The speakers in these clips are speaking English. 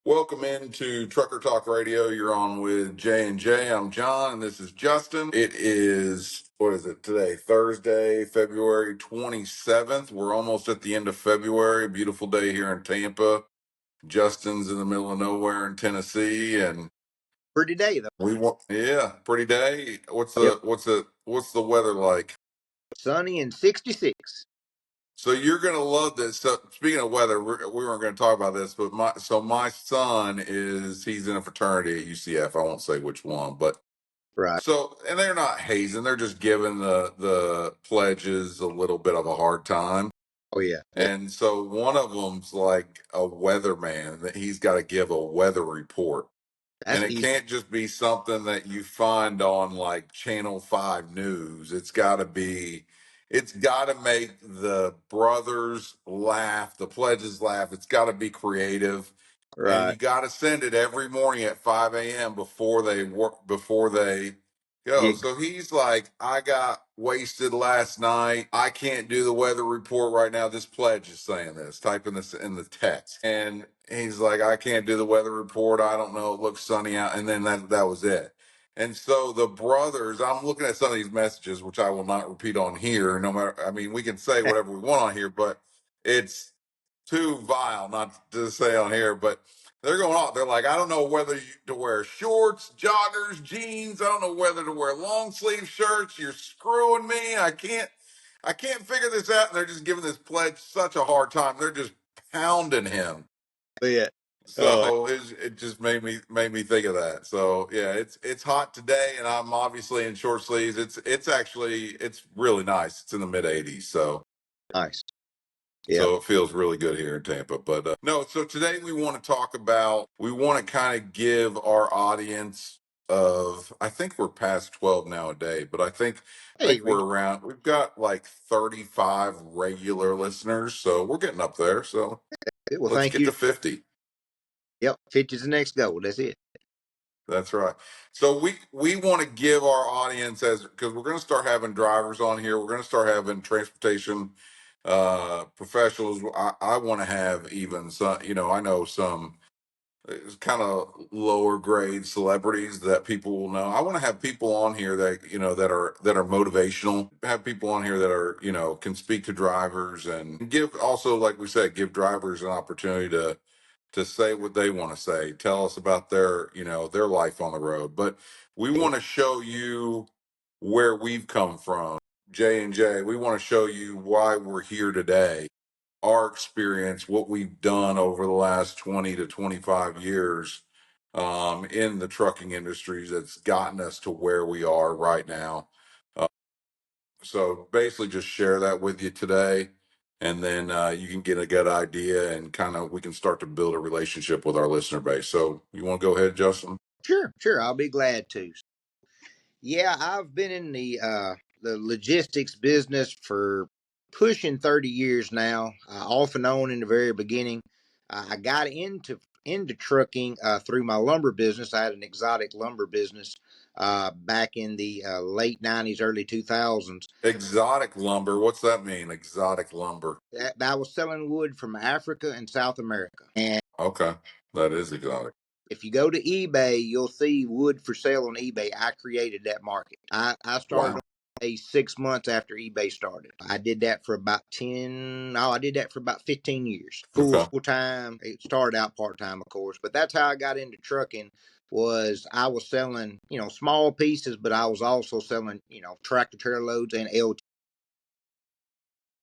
Welcome into Trucker Talk Radio. You're on with J and J. I'm John, and this is Justin. It is, what is it today? Thursday, February 27th. We're almost at the end of February. Beautiful day here in Tampa. Justin's in the middle of nowhere in Tennessee, and Pretty day though. pretty day. What's Yep. the weather like? Sunny and 66. So you're gonna love this. So speaking of weather, we weren't going to talk about this, but my son he's in a fraternity at UCF. I won't say which one, but Right. so and they're not hazing. They're just giving the pledges a little bit of a hard time. Oh yeah. And so one of them's like a weatherman that he's got to give a weather report. That's And it easy. can't just be something that you find on like Channel 5 News. It's got to make the brothers laugh, the pledges laugh. It's got to be creative. And you Right. got to send it every morning at 5 a.m. before they go. You, So he's like, I got wasted last night. I can't do the weather report right now. This pledge is saying this, typing this in the text. And he's like, I can't do the weather report. I don't know. It looks sunny out. And then that was it. And so the brothers, I'm looking at some of these messages, which I will not repeat on here. No matter, I mean, we can say whatever we want on here, but it's too vile not to say on here. But they're going off. They're like, I don't know whether to wear shorts, joggers, jeans. I don't know whether to wear long sleeve shirts. You're screwing me. I can't figure this out. And they're just giving this pledge such a hard time. They're just pounding him. yeah. So it just made me think of that. So yeah, it's hot today, and I'm obviously in short sleeves. It's really nice. It's in the mid 80s, so Nice. Yeah. so it feels really good here in Tampa. But no, so today we want to kind of give our audience I think we're past 12 now a day, but I think Hey, we've got like 35 regular listeners, so we're getting up there. So well, let's thank get you. to 50. Yep. 50's the next goal. That's it. That's right. So we want to give our audience because we're going to start having drivers on here. We're going to start having transportation professionals. I want to have even some, I know some kind of lower grade celebrities that people will know. I want to have people on here that, that are motivational, have people on here that are, can speak to drivers and give also, like we said, give drivers an opportunity to say what they want to say, tell us about their life on the road. But we want to show you where we've come from, J&J. We want to show you why we're here today, our experience, what we've done over the last 20 to 25 years in the trucking industries that's gotten us to where we are right now. So basically just share that with you today, and then you can get a good idea and kind of we can start to build a relationship with our listener base. So you want to go ahead, Justin? Sure. I'll be glad to. Yeah, I've been in the logistics business for pushing 30 years now. Off and on in the very beginning. I got into trucking through my lumber business. I had an exotic lumber business back in the late 90s, early 2000s. Exotic lumber. What's that mean? Exotic lumber. I was selling wood from Africa and South America. And Okay, that is exotic. if you go to eBay, you'll see wood for sale on eBay. I created that market. I started Wow. on eBay 6 months after eBay started. I did that for about 15 years. Full Okay. time. It started out part time, of course, but that's how I got into trucking. Was I was selling, small pieces, but I was also selling, tractor trailer loads and LT.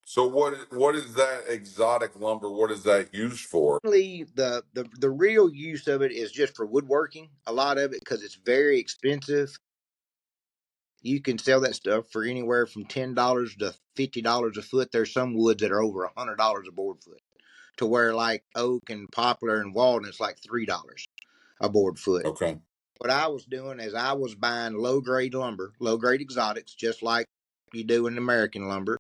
So what is that exotic lumber? What is that used for? The real use of it is just for woodworking. A lot of it because it's very expensive. You can sell that stuff for anywhere from $10 to $50 a foot. There's some woods that are over $100 a board foot, to where like oak and poplar and walnut's like $3 a board foot. Okay. What I was doing is I was buying low grade lumber, low grade exotics, just like you do in American lumber,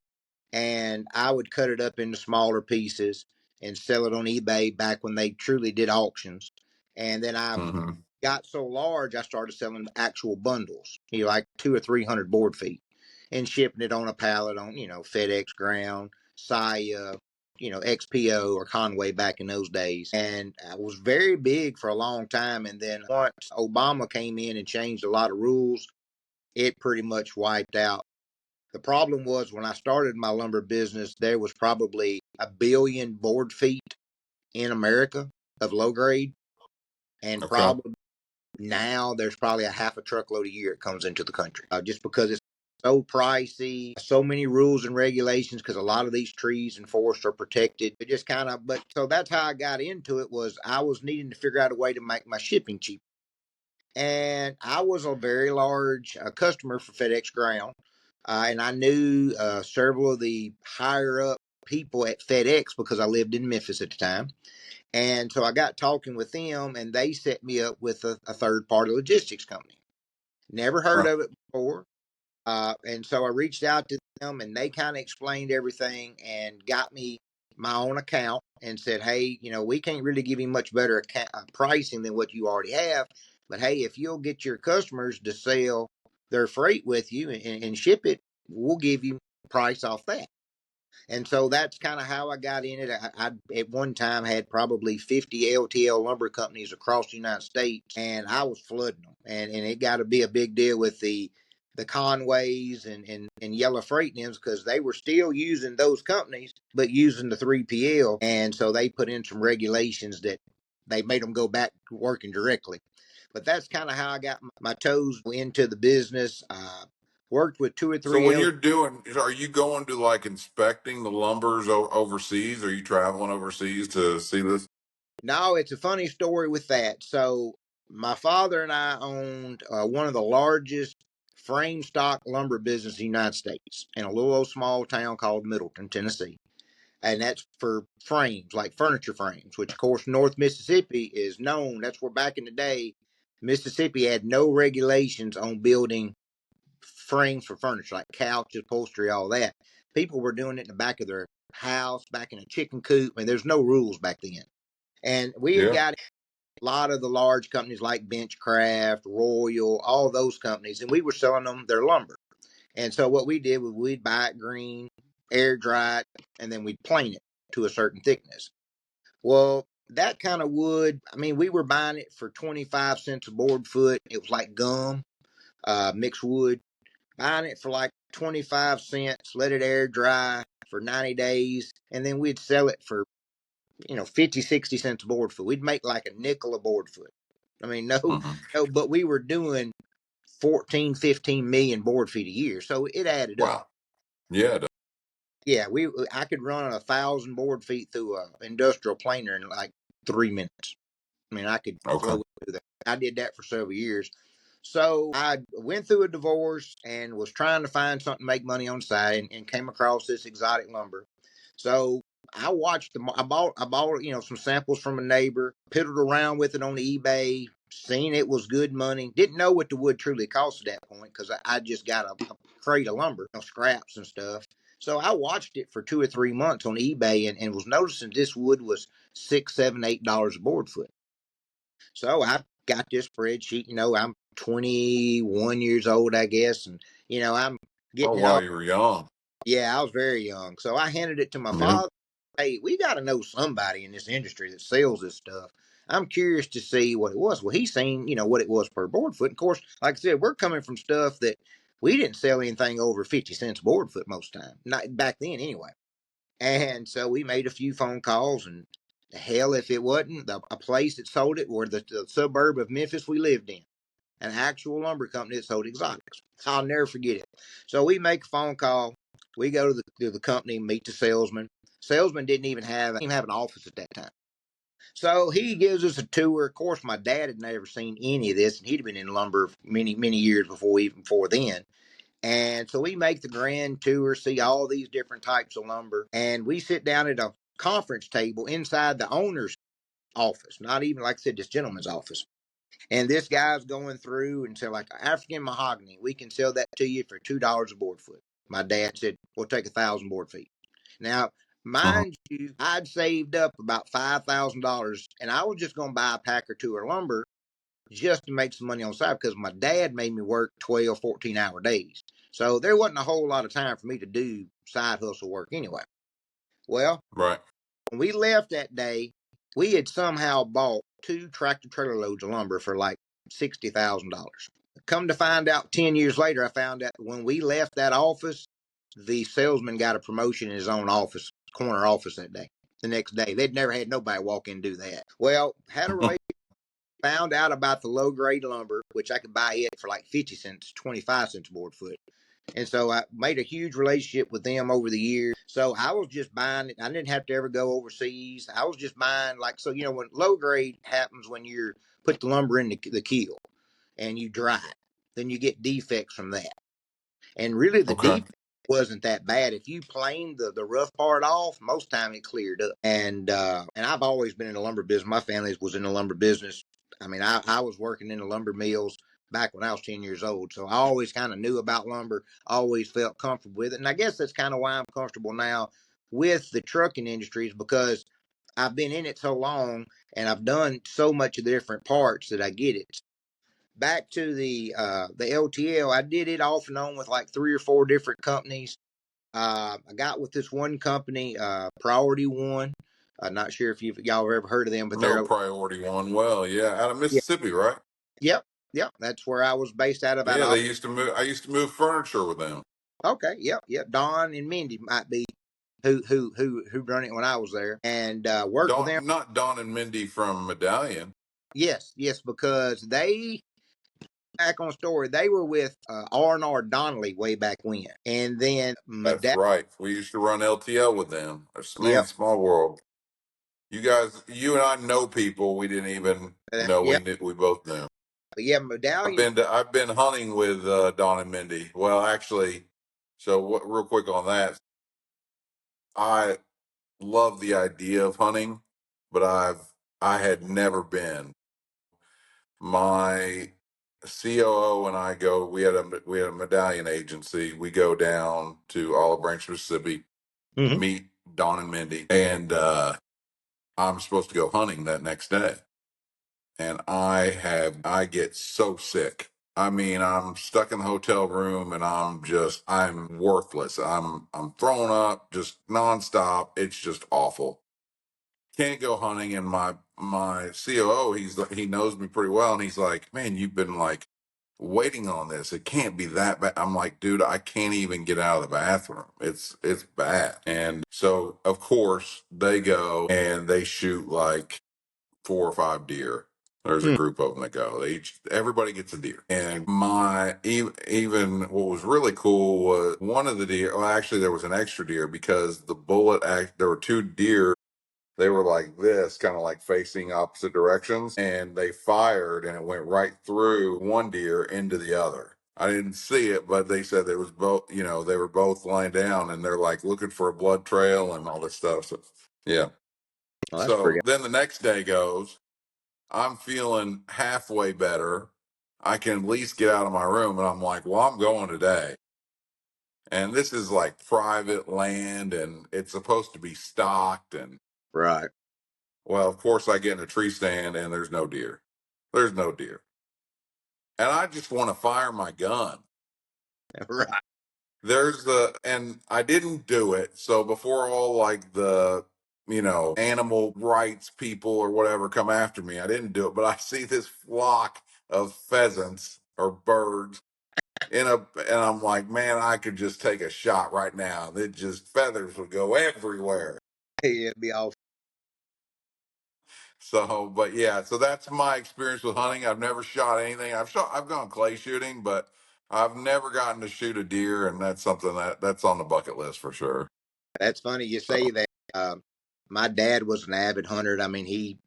and I would cut it up into smaller pieces and sell it on eBay back when they truly did auctions. And then I Mm-hmm. got so large, I started selling actual bundles, like 200 or 300 board feet, and shipping it on a pallet on, FedEx ground, Saya, XPO or Conway back in those days. And I was very big for a long time. And then once Obama came in and changed a lot of rules, it pretty much wiped out. The problem was when I started my lumber business, there was probably 1 billion board feet in America of low grade. And Okay. probably now there's probably a half a truckload a year it comes into the country, just because it's so pricey, so many rules and regulations, because a lot of these trees and forests are protected. It just kind of, but so that's how I got into it. Was I was needing to figure out a way to make my shipping cheap, and I was a very large customer for FedEx Ground, and I knew several of the higher up people at FedEx because I lived in Memphis at the time. And so I got talking with them, and they set me up with a third party logistics company. Never heard of it before. And so I reached out to them, and they kind of explained everything and got me my own account and said, hey, we can't really give you much better pricing than what you already have. But hey, if you'll get your customers to sell their freight with you and ship it, we'll give you price off that. And so that's kind of how I got in it. I at one time had probably 50 LTL lumber companies across the United States, and I was flooding them. And it got to be a big deal with the Conways and Yellow Freight names, because they were still using those companies, but using the 3PL. And so they put in some regulations that they made them go back working directly. But that's kind of how I got my toes into the business. Worked with two or So three when L. you're doing, are you going to like inspecting the lumbers overseas? Are you traveling overseas to see this? No, it's a funny story with that. So my father and I owned one of the largest frame stock lumber business in the United States in a little old small town called Middleton, Tennessee. And that's for frames, like furniture frames, which of course North Mississippi is known. That's where back in the day, Mississippi had no regulations on building frames for furniture, like couches, upholstery, all that. People were doing it in the back of their house, back in a chicken coop, and there's no rules back then. And we had Yeah. got a lot of the large companies like Benchcraft, Royal, all those companies, and we were selling them their lumber. And so what we did was we'd buy it green, air dry it, and then we'd plane it to a certain thickness. Well, that kind of wood, I mean, we were buying it for 25 cents a board foot. It was like gum, mixed wood. Buying it for like 25 cents, let it air dry for 90 days, and then we'd sell it for 50, 60 cents a board foot. We'd make like a nickel a board foot. I mean, no, Hmm. no, but we were doing 14, 15 million board feet a year. So it added up. Wow. Yeah. Yeah, I could run 1,000 board feet through a industrial planer in like 3 minutes. I mean, I could Okay. flow it through that. I did that for several years. So I went through a divorce and was trying to find something to make money on the side, and came across this exotic lumber. So I watched them. I bought some samples from a neighbor, piddled around with it on eBay, seen it was good money. Didn't know what the wood truly cost at that point, because I just got a crate of lumber, scraps and stuff. So I watched it for 2 or 3 months on eBay, and was noticing this wood was $6, $7, $8 a board foot. So I got this spreadsheet. I'm 21 years old, I guess, and I'm Oh, getting it wow. all. You were young. Yeah, I was very young, so I handed it to my Yeah. father. Hey, we got to know somebody in this industry that sells this stuff. I'm curious to see what it was. Well, he's seen, what it was per board foot. Of course, like I said, we're coming from stuff that we didn't sell anything over 50 cents board foot most time, not back then anyway. And so we made a few phone calls, and the hell if it wasn't a place that sold it, or the suburb of Memphis we lived in, an actual lumber company that sold exotics. I'll never forget it. So we make a phone call. We go to the company, meet the salesman. Salesman didn't even have an office at that time. So he gives us a tour. Of course, my dad had never seen any of this, and he'd been in lumber many, many years before then. And so we make the grand tour, see all these different types of lumber, and we sit down at a conference table inside the owner's office, not even, like I said, this gentleman's office. And this guy's going through and said, like, African mahogany, we can sell that to you for $2 a board foot. My dad said, we'll take 1,000 board feet. Now, Mhm. mind you, I'd saved up about $5,000, and I was just going to buy a pack or two of lumber just to make some money on the side, because my dad made me work 12, 14-hour days. So there wasn't a whole lot of time for me to do side hustle work anyway. Well, Right. when we left that day, we had somehow bought 2 tractor-trailer loads of lumber for like $60,000. Come to find out 10 years later, I found out when we left that office, the salesman got a promotion in his own office, corner office that day. The next day, they'd never had nobody walk in and do that. Well, had a relationship, found out about the low grade lumber, which I could buy it for like 50 cents, 25 cents a board foot. And so I made a huge relationship with them over the years. So I was just buying it. I didn't have to ever go overseas. I was just buying like, so, when low grade happens when you put the lumber in the kiln and you dry it, then you get defects from that. And really the Okay. defect wasn't that bad. If you planed the rough part off, most time it cleared up. And I've always been in the lumber business. My family was in the lumber business. I mean, I was working in the lumber mills back when I was 10 years old. So I always kind of knew about lumber, always felt comfortable with it. And I guess that's kind of why I'm comfortable now with the trucking industries, because I've been in it so long and I've done so much of the different parts that I get it. Back to the LTL, I did it off and on with like 3 or 4 different companies. I got with this one company, Priority One. I'm not sure if y'all have ever heard of them, but No they're, Priority One. Well, yeah, out of yeah, Mississippi, right? yep, yep. That's where I was based out of. Yeah, they used to move. I used to move furniture with them. Okay, yep, yep. Don and Mindy might be who run it when I was there, and worked with them. Not Don and Mindy from Medallion. Yes, yes, because they, back on story, they were with R&R Donnelly way back when, and then That's right. We used to run LTL with them. Man, Yep, small world. You guys, you and I know people we didn't even know we yep, knew. We both knew. yeah, Medallion. I've been hunting with Don and Mindy. Well, actually, so real quick on that, I love the idea of hunting, but I had never been. My COO and I go. We had a medallion agency. We go down to Olive Branch, Mississippi, Mhm. meet Don and Mindy, and I'm supposed to go hunting that next day. And I get so sick. I mean, I'm stuck in the hotel room and I'm worthless. I'm throwing up just nonstop. It's just awful. Can't go hunting. And my COO, he knows me pretty well, and he's like, "Man, you've been like waiting on this. It can't be that bad." I'm like, "Dude, I can't even get out of the bathroom. It's bad." And so of course they go and they shoot like 4 or 5 deer. There's a Hmm. group of them that go. Everybody gets a deer. And even what was really cool was one of the deer. Well, actually, there was an extra deer because there were 2 deer. They were like this, kind of like facing opposite directions, and they fired, and it went right through one deer into the other. I didn't see it, but they said there was both. They were both lying down, and they're like looking for a blood trail and all this stuff. So, yeah. Well, that's So pretty. then the next day goes. I'm feeling halfway better. I can at least get out of my room. And I'm like, well, I'm going today. And this is like private land and it's supposed to be stocked. And Right. well, of course, I get in a tree stand and there's no deer. There's no deer. And I just want to fire my gun. Right. And I didn't do it. So before all like the, animal rights people or whatever come after me, I didn't do it. But I see this flock of pheasants or birds and I'm like, man, I could just take a shot right now. It just feathers would go everywhere. Yeah, it'd be all So, but yeah, so that's my experience with hunting. I've never shot anything. I've gone clay shooting, but I've never gotten to shoot a deer, and that's something that's on the bucket list for sure. That's funny you So, say that. My dad was an avid hunter. I mean, he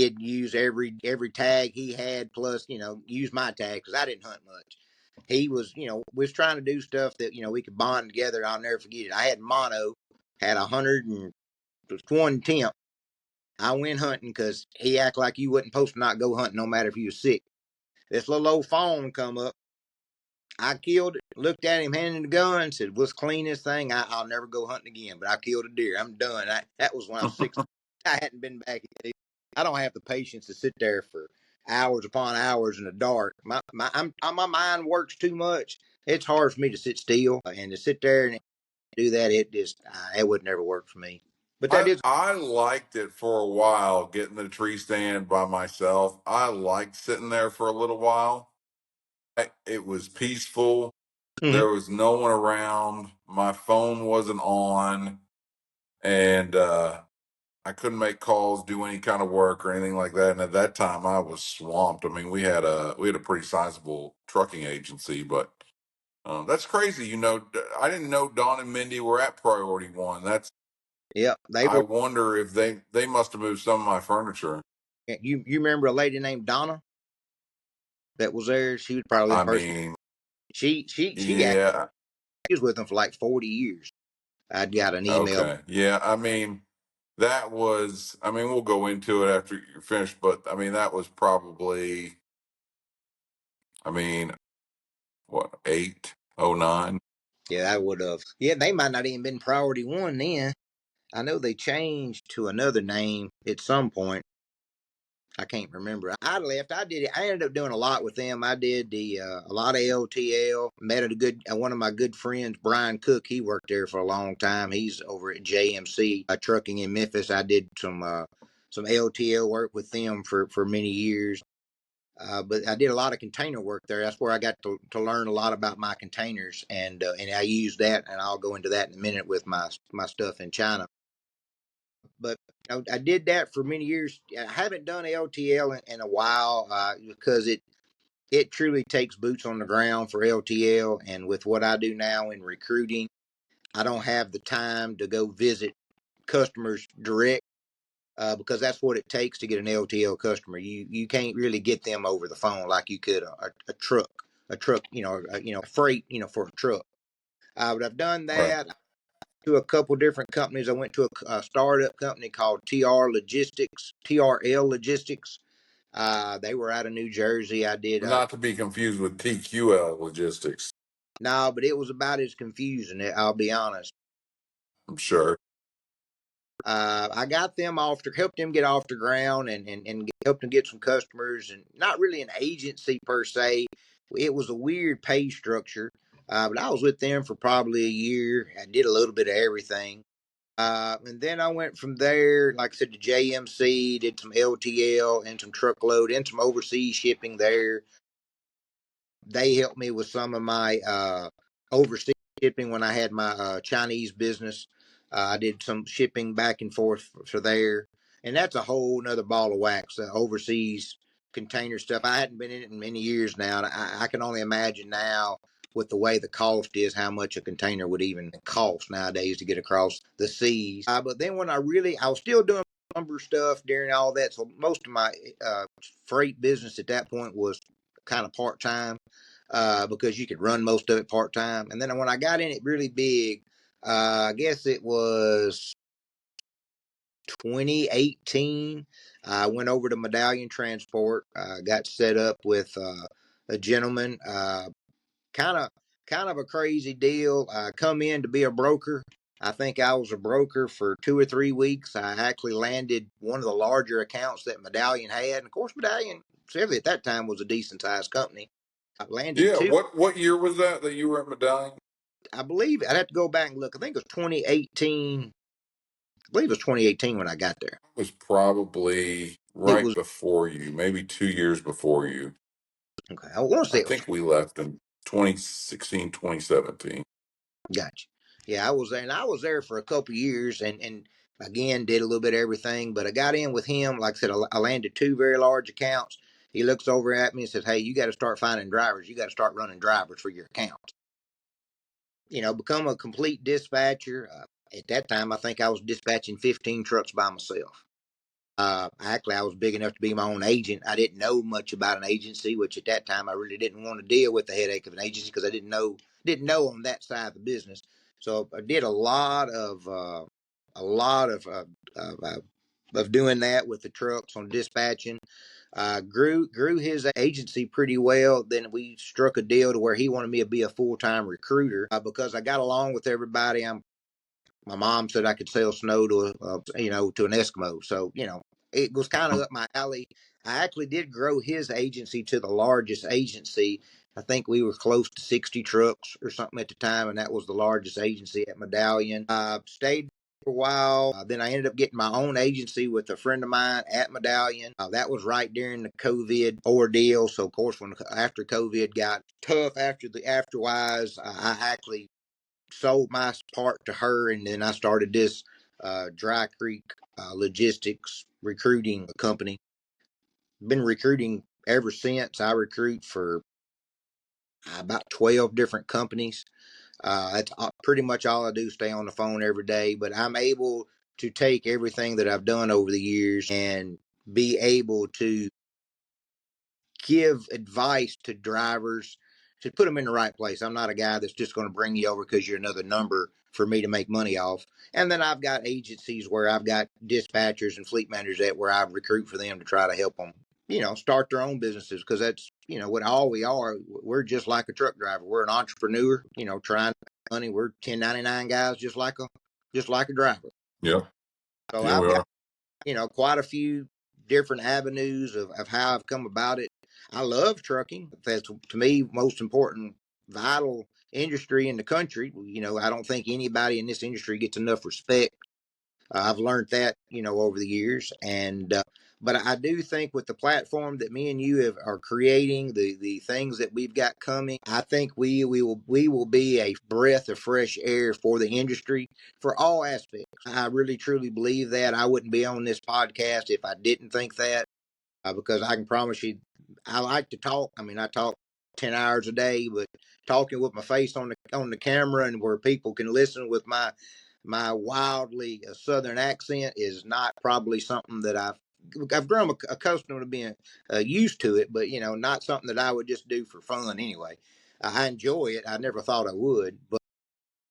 had used every tag he had, plus use my tag because I didn't hunt much. He was was trying to do stuff that we could bond together. I'll never forget it. I had mono, had 101 temp. I went hunting because he act like you wasn't supposed to not go hunting no matter if you was sick. This little old fawn come up. I killed it, looked at him, handed the gun, said, "What's the cleanest thing? I'll never go hunting again." But I killed a deer. I'm done. That was when I was 16. I hadn't been back yet. I don't have the patience to sit there for hours upon hours in the dark. My mind works too much. It's hard for me to sit still and to sit there and do that. It would never work for me. But that is, I liked it for a while, getting the tree stand by myself. I liked sitting there for a little while. It was peaceful. Mhm. There was no one around. My phone wasn't on, and I couldn't make calls, do any kind of work or anything like that. And at that time, I was swamped. I mean, we had a pretty sizable trucking agency, but that's crazy. I didn't know Don and Mindy were at Priority One. yeah, they I were. wonder if they must have moved some of my furniture. You remember a lady named Donna that was there? She was probably the I person. mean, She actually yeah, was with them for like 40 years. I'd got an email. okay, yeah. I mean, that was. I mean, we'll go into it after you're finished, but I mean, that was probably. I mean, what 809? Yeah, I would have. Yeah, they might not even been Priority One then. I know they changed to another name at some point. I can't remember. I left. I did it. I ended up doing a lot with them. I did a lot of LTL. Met a good one of my good friends, Brian Cook. He worked there for a long time. He's over at JMC Trucking in Memphis. I did some LTL work with them for many years. But I did a lot of container work there. That's where I got to learn a lot about my containers, and I use that, and I'll go into that in a minute with my stuff in China. But I did that for many years. I haven't done LTL in a while because it truly takes boots on the ground for LTL, and with what I do now in recruiting, I don't have the time to go visit customers direct. Because that's what it takes to get an LTL customer. You can't really get them over the phone like you could a truck, freight, for a truck. But I've done Right. that to a couple different companies. I went to a startup company called TRL Logistics. They were out of New Jersey. I did Not to be confused with TQL Logistics. no, but it was about as confusing. I'll be honest. I'm sure. I got them helped them get off the ground and helped them get some customers, and not really an agency per se. It was a weird pay structure, but I was with them for probably a year. I did a little bit of everything. And then I went from there, like I said, to JMC, did some LTL and some truckload and some overseas shipping there. They helped me with some of my overseas shipping when I had my Chinese business. I did some shipping back and forth for there, and that's a whole nother ball of wax. Overseas container stuff. I hadn't been in it in many years now, and I can only imagine now with the way the cost is, how much a container would even cost nowadays to get across the seas. But then I was still doing lumber stuff during all that, so most of my freight business at that point was kind of part time because you could run most of it part time. And then when I got in it really big, I guess it was 2018. I went over to Medallion Transport, got set up with a gentleman, kind of kind of a crazy deal. I come in to be a broker. I think I was a broker for 2 or 3 weeks. I actually landed one of the larger accounts that Medallion had. And of course, Medallion, certainly at that time, was a decent sized company. I landed Yeah. two. What year was that you were at Medallion? I believe I'd have to go back and look. I think it was 2018. I believe it was 2018 when I got there. It was probably It right was before you, maybe 2 years before you. okay. I want to say I it was think we left in 2016, 2017. gotcha. Yeah, I was there, and I was there for a couple of years, and again did a little bit of everything. But I got in with him. Like I said, I landed two very large accounts. He looks over at me and says, "Hey, you got to start finding drivers. You got to start running drivers for your account. Become a complete dispatcher." At that time, I think I was dispatching 15 trucks by myself. Actually, I was big enough to be my own agent. I didn't know much about an agency, which at that time I really didn't want to deal with the headache of an agency because I didn't know on that side of the business. So I did a lot of, uh, of doing that with the trucks on dispatching. Grew his agency pretty well. Then we struck a deal to where he wanted me to be a full time recruiter because I got along with everybody. My mom said I could sell snow to an Eskimo. So it was kind of up my alley. I actually did grow his agency to the largest agency. I think we were close to 60 trucks or something at the time, and that was the largest agency at Medallion. Stayed for a while. Then I ended up getting my own agency with a friend of mine at Medallion. That was right during the COVID ordeal. So of course, when after COVID got tough after the afterwise, I actually sold my part to her, and then I started this Dry Creek Logistics recruiting company. Been recruiting ever since. I recruit for about 12 different companies. That's pretty much all I do, stay on the phone every day. But I'm able to take everything that I've done over the years and be able to give advice to drivers to put them in the right place. I'm not a guy that's just going to bring you over because you're another number for me to make money off. And then I've got agencies where I've got dispatchers and fleet managers at where I recruit for them to try to help them, start their own businesses, because that's, what all we are. We're just like a truck driver. We're an entrepreneur, trying to make money. We're 1099 guys, just like a driver. Yep. So Yeah, I've we got, are. quite a few different avenues of how I've come about it. I love trucking. That's, to me, most important, vital industry in the country. I don't think anybody in this industry gets enough respect. I've learned that, over the years. And, but I do think with the platform that me and you are creating, the things that we've got coming, I think we will be a breath of fresh air for the industry for all aspects. I really truly believe that. I wouldn't be on this podcast if I didn't think that, because I can promise you, I like to talk. I mean, I talk 10 hours a day, but talking with my face on the camera and where people can listen with my wildly southern accent is not probably something that I've grown accustomed to being used to it, but not something that I would just do for fun anyway. I enjoy it. I never thought I would, but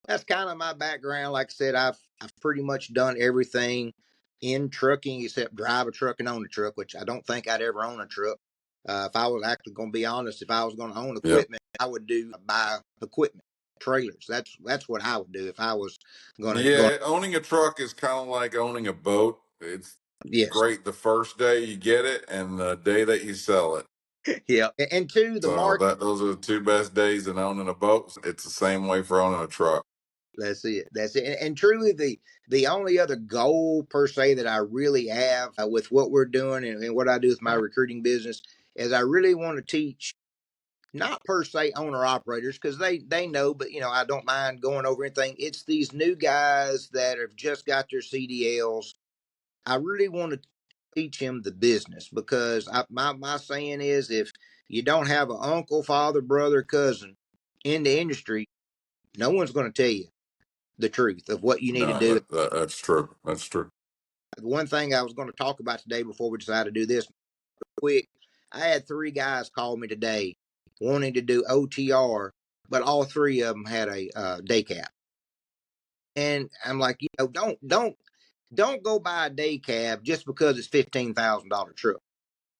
that's kind of my background. Like I said, I've pretty much done everything in trucking except drive a truck and own a truck, which I don't think I'd ever own a truck. If I was actually going to be honest, if I was going to own Yep. equipment, I would buy equipment, trailers. That's what I would do if I was going. Yeah, owning a truck is kind of like owning a boat. It's Yes, great the first day you get it and the day that you sell it. yeah. And two, the So market. those are the two best days in owning a boat. It's the same way for owning a truck. That's it. That's it. And truly, the only other goal per se that I really have with what we're doing and what I do with my recruiting business is I really want to teach, not per se owner operators, because they know, but I don't mind going over anything. It's these new guys that have just got their CDLs. I really want to teach him the business, because my saying is, if you don't have an uncle, father, brother, cousin in the industry, no one's going to tell you the truth of what you need to No, do. that's true. That's true. One thing I was going to talk about today before we decided to do this quick, I had 3 guys call me today wanting to do OTR, but all 3 of them had a day cap. And I'm like, don't go buy a day cab just because it's $15,000 truck.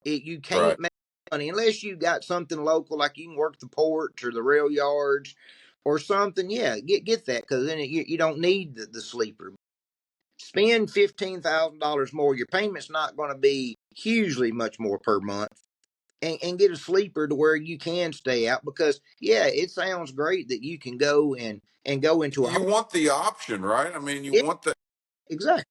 You Right. can't make money unless you got something local, like you can work the ports or the rail yards or something. Yeah, get that, because then you don't need the sleeper. Spend $15,000 more. Your payment's not going to be hugely much more per month. And get a sleeper to where you can stay out, because yeah, it sounds great that you can go and go into a You home. want the option, right? I mean, you Yeah, want the exactly.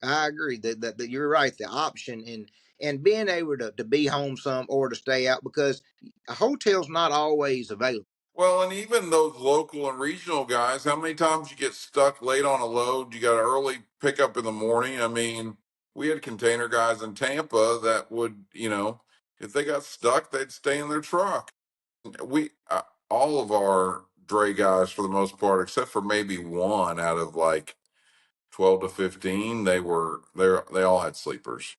I agree that you're right. The option and being able to be home some or to stay out, because a hotel's not always available. well, and even those local and regional guys, how many times you get stuck late on a load? You got an early pickup in the morning. I mean, we had container guys in Tampa that would, if they got stuck, they'd stay in their truck. We all of our dray guys, for the most part, except for maybe one out of like 12 to 15, they all had sleepers.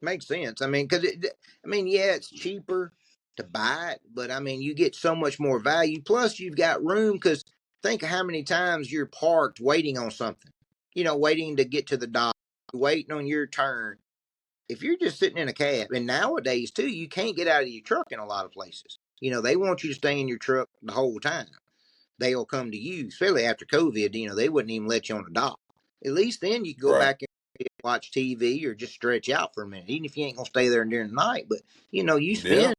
Makes sense. I mean, yeah, it's cheaper to buy it, but I mean, you get so much more value. Plus, you've got room, because think of how many times you're parked waiting on something, waiting to get to the dock, waiting on your turn. If you're just sitting in a cab, and nowadays too, you can't get out of your truck in a lot of places. They want you to stay in your truck the whole time. They'll come to you, especially after COVID. They wouldn't even let you on the dock. At least then you can go Right. back and watch TV or just stretch out for a minute, even if you ain't gonna stay there during the night. But you Yeah. spend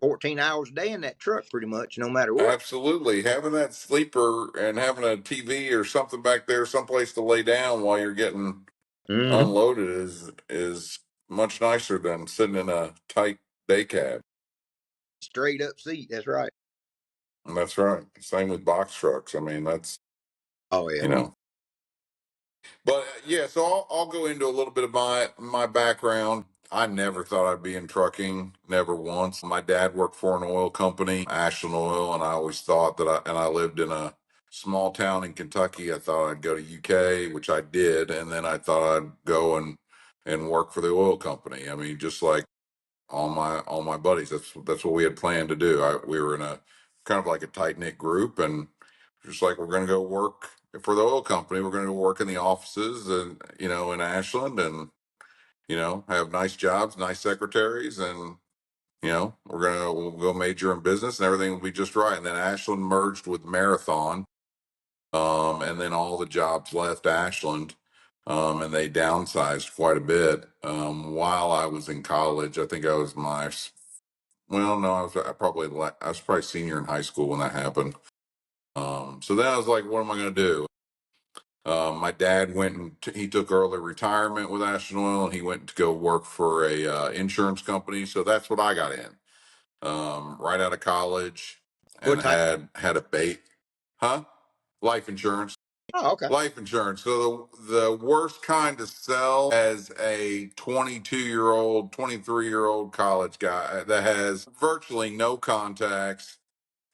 14 hours a day in that truck, pretty much, no matter what. Absolutely. Having that sleeper and having a TV or something back there, someplace to lay down while you're getting Mm-hmm. unloaded is much nicer than sitting in a tight day cab. Straight up seat. That's right. And that's right. Same with box trucks. I mean, that's, Oh yeah. you know, but yeah, so I'll go into a little bit of my background. I never thought I'd be in trucking, never once. My dad worked for an oil company, Ashland Oil, and I always thought and I lived in a small town in Kentucky. I thought I'd go to UK, which I did, and then I thought I'd go and work for the oil company. I mean, just like all my buddies, that's what we had planned to do. We were in a kind of like a tight knit group, and just like we're going to go work for the oil company. We're going to work in the offices and, in Ashland and, have nice jobs, nice secretaries. And, we'll go major in business and everything will be just right. And then Ashland merged with Marathon. And then all the jobs left Ashland. And they downsized quite a bit. While I was in college, I think well, no, I was probably senior in high school when that happened. So then I was like, what am I going to do? My dad he took early retirement with Ashland Oil, and he went to go work for a insurance company. So that's what I got in right out of college, What and type? had a bait, huh? Life insurance. Oh, okay. Life insurance. So the worst kind to sell as a 22-year-old, 23-year-old college guy that has virtually no contacts,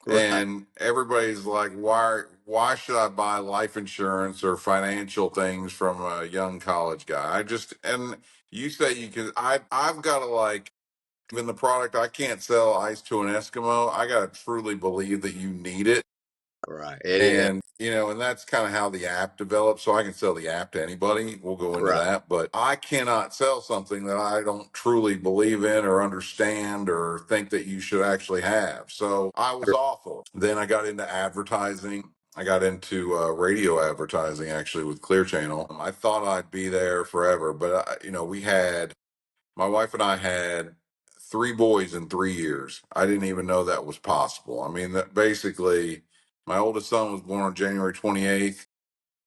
Right. and everybody's like, why should I buy life insurance or financial things from a young college guy? And you say you can, I've got to like, even the product, I can't sell ice to an Eskimo. I got to truly believe that you need it. Right. It is. And, and that's kind of how the app develops. So I can sell the app to anybody. We'll go into Right. that, but I cannot sell something that I don't truly believe in or understand or think that you should actually have. So I was awful. Then I got into advertising. I got into radio advertising actually with Clear Channel. I thought I'd be there forever, but my wife and I had three boys in 3 years. I didn't even know that was possible. I mean, that basically, my oldest son was born on January 28th.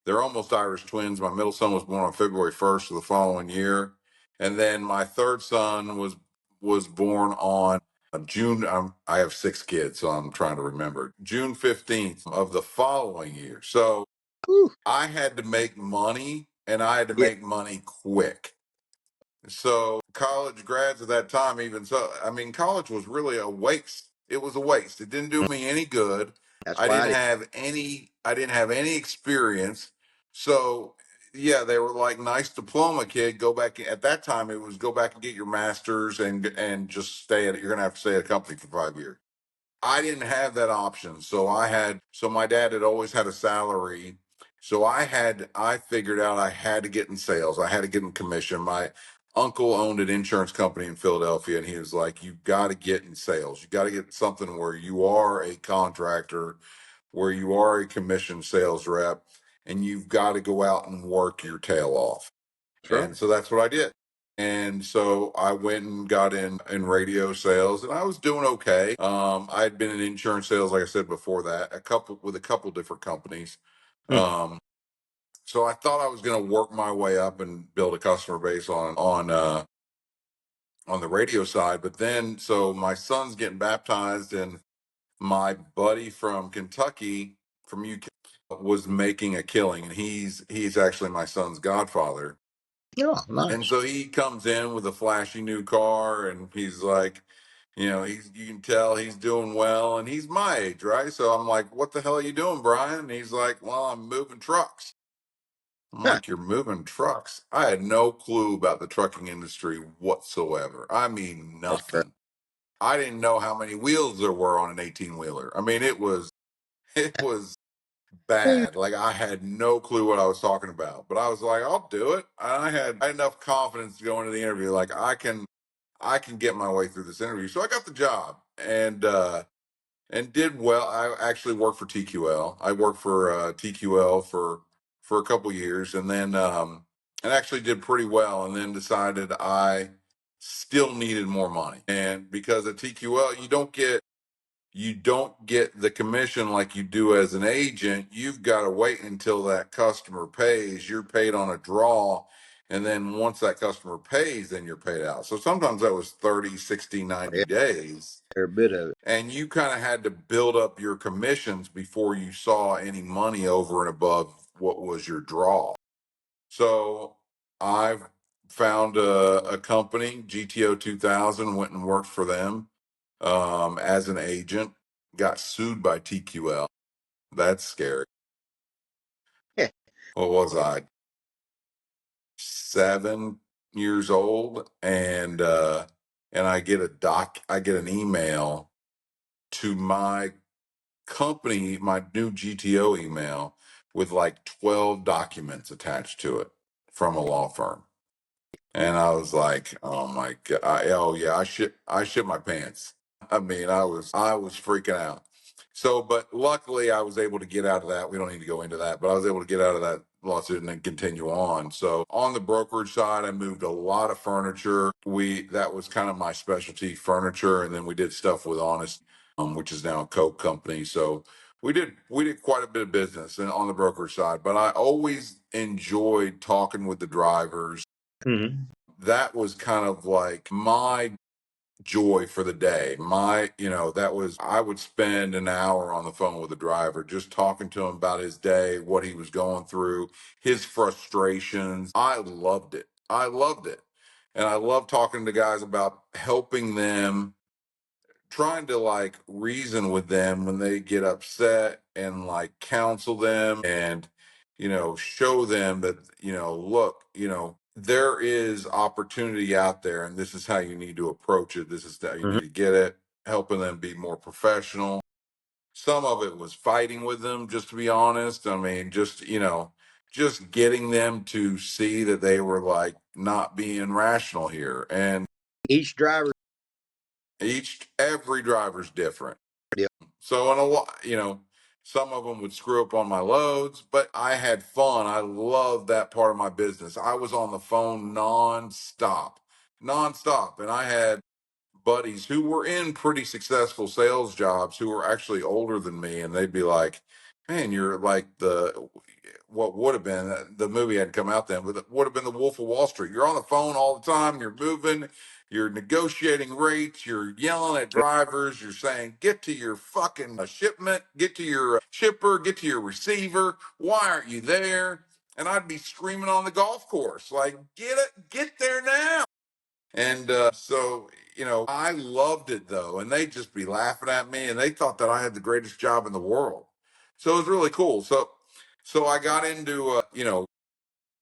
They're almost Irish twins. My middle son was born on February 1st of the following year. And then my third son was born on June. I have six kids, so I'm trying to remember. June 15th of the following year. So Whew. I had to make money, and I had to Yeah. make money quick. So college grads at that time, even so, I mean, college was really a waste. It was a waste. It didn't do me any good. That's I why I didn't did. have any, I didn't have any experience. So yeah, they were like, nice diploma, kid. Go back. At that time, it was go back and get your master's and just you're gonna have to stay at a company for 5 years. I didn't have that option. So my dad had always had a salary. So I figured out I had to get in sales. I had to get in commission. My uncle owned an insurance company in Philadelphia, and he was like, you got to get in sales. You got to get something where you are a contractor, where you are a commission sales rep, and you've got to go out and work your tail off. That's right. And so that's what I did. And so I went and got in radio sales, and I was doing okay. I had been in insurance sales, like I said before that, with a couple different companies. Hmm. Um, so I thought I was going to work my way up and build a customer base on the radio side. But then, so my son's getting baptized, and my buddy from Kentucky, from UK, was making a killing, and he's actually my son's godfather. Oh, And nice. so he comes in with a flashy new car, and he's like, you can tell he's doing well, and he's my age, right? So I'm like, what the hell are you doing, Brian? And he's like, well, I'm moving trucks. I'm Huh. like, you're moving trucks? I had no clue about the trucking industry whatsoever. I mean, That's correct. nothing. I didn't know how many wheels there were on an 18 wheeler. I mean, it was bad. Like I had no clue what I was talking about, but I was like, I'll do it. I had enough confidence to go into the interview. Like I can get my way through this interview. So I got the job and did well. I actually worked for TQL. I worked for TQL for a couple years, and then and actually did pretty well, and then decided I still needed more money. And because at TQL, you don't get the commission like you do as an agent. You've got to wait until that customer pays. You're paid on a draw. And then once that customer pays, then you're paid out. So sometimes that was 30, 60, 90 days. Every bit of it. And you kind of had to build up your commissions before you saw any money over and above what was your draw. So I've found a company, GTO 2000, went and worked for them as an agent, got sued by TQL. That's scary. What was I? 7 years old, and I get I get an email to my company, my new GTO email, with like 12 documents attached to it from a law firm. And I was like, oh my God. Oh yeah, I shit my pants. I mean, I was freaking out. So, but luckily I was able to get out of that. We don't need to go into that, but I was able to get out of that lawsuit and then continue on. So on the brokerage side, I moved a lot of furniture. That was kind of my specialty, furniture. And then we did stuff with Honest, which is now a Coke company. So we did quite a bit of business and on the brokerage side, but I always enjoyed talking with the drivers. Mm-hmm. That was kind of like my joy for the day. I would spend an hour on the phone with a driver, just talking to him about his day, what he was going through, his frustrations. I loved it. I loved it. And I love talking to guys about helping them, trying to like reason with them when they get upset and like counsel them and show them that look, there is opportunity out there and this is how you need to approach it, this is how you need to get it, helping them be more professional. Some of it was fighting with them, just to be honest. I mean, just getting them to see that they were like not being rational here. And Each driver. every driver's different. Yep. So in a lot, some of them would screw up on my loads, but I had fun. I loved that part of my business. I was on the phone nonstop, nonstop. And I had buddies who were in pretty successful sales jobs who were actually older than me. And they'd be like, man, you're like what would have been, the movie hadn't come out then, but it would have been the Wolf of Wall Street. You're on the phone all the time. You're moving, you're negotiating rates, you're yelling at drivers, you're saying, get to your fucking shipment, get to your shipper, get to your receiver. Why aren't you there? And I'd be screaming on the golf course, like, get there now. And I loved it though. And they'd just be laughing at me and they thought that I had the greatest job in the world. So it was really cool. So I got into,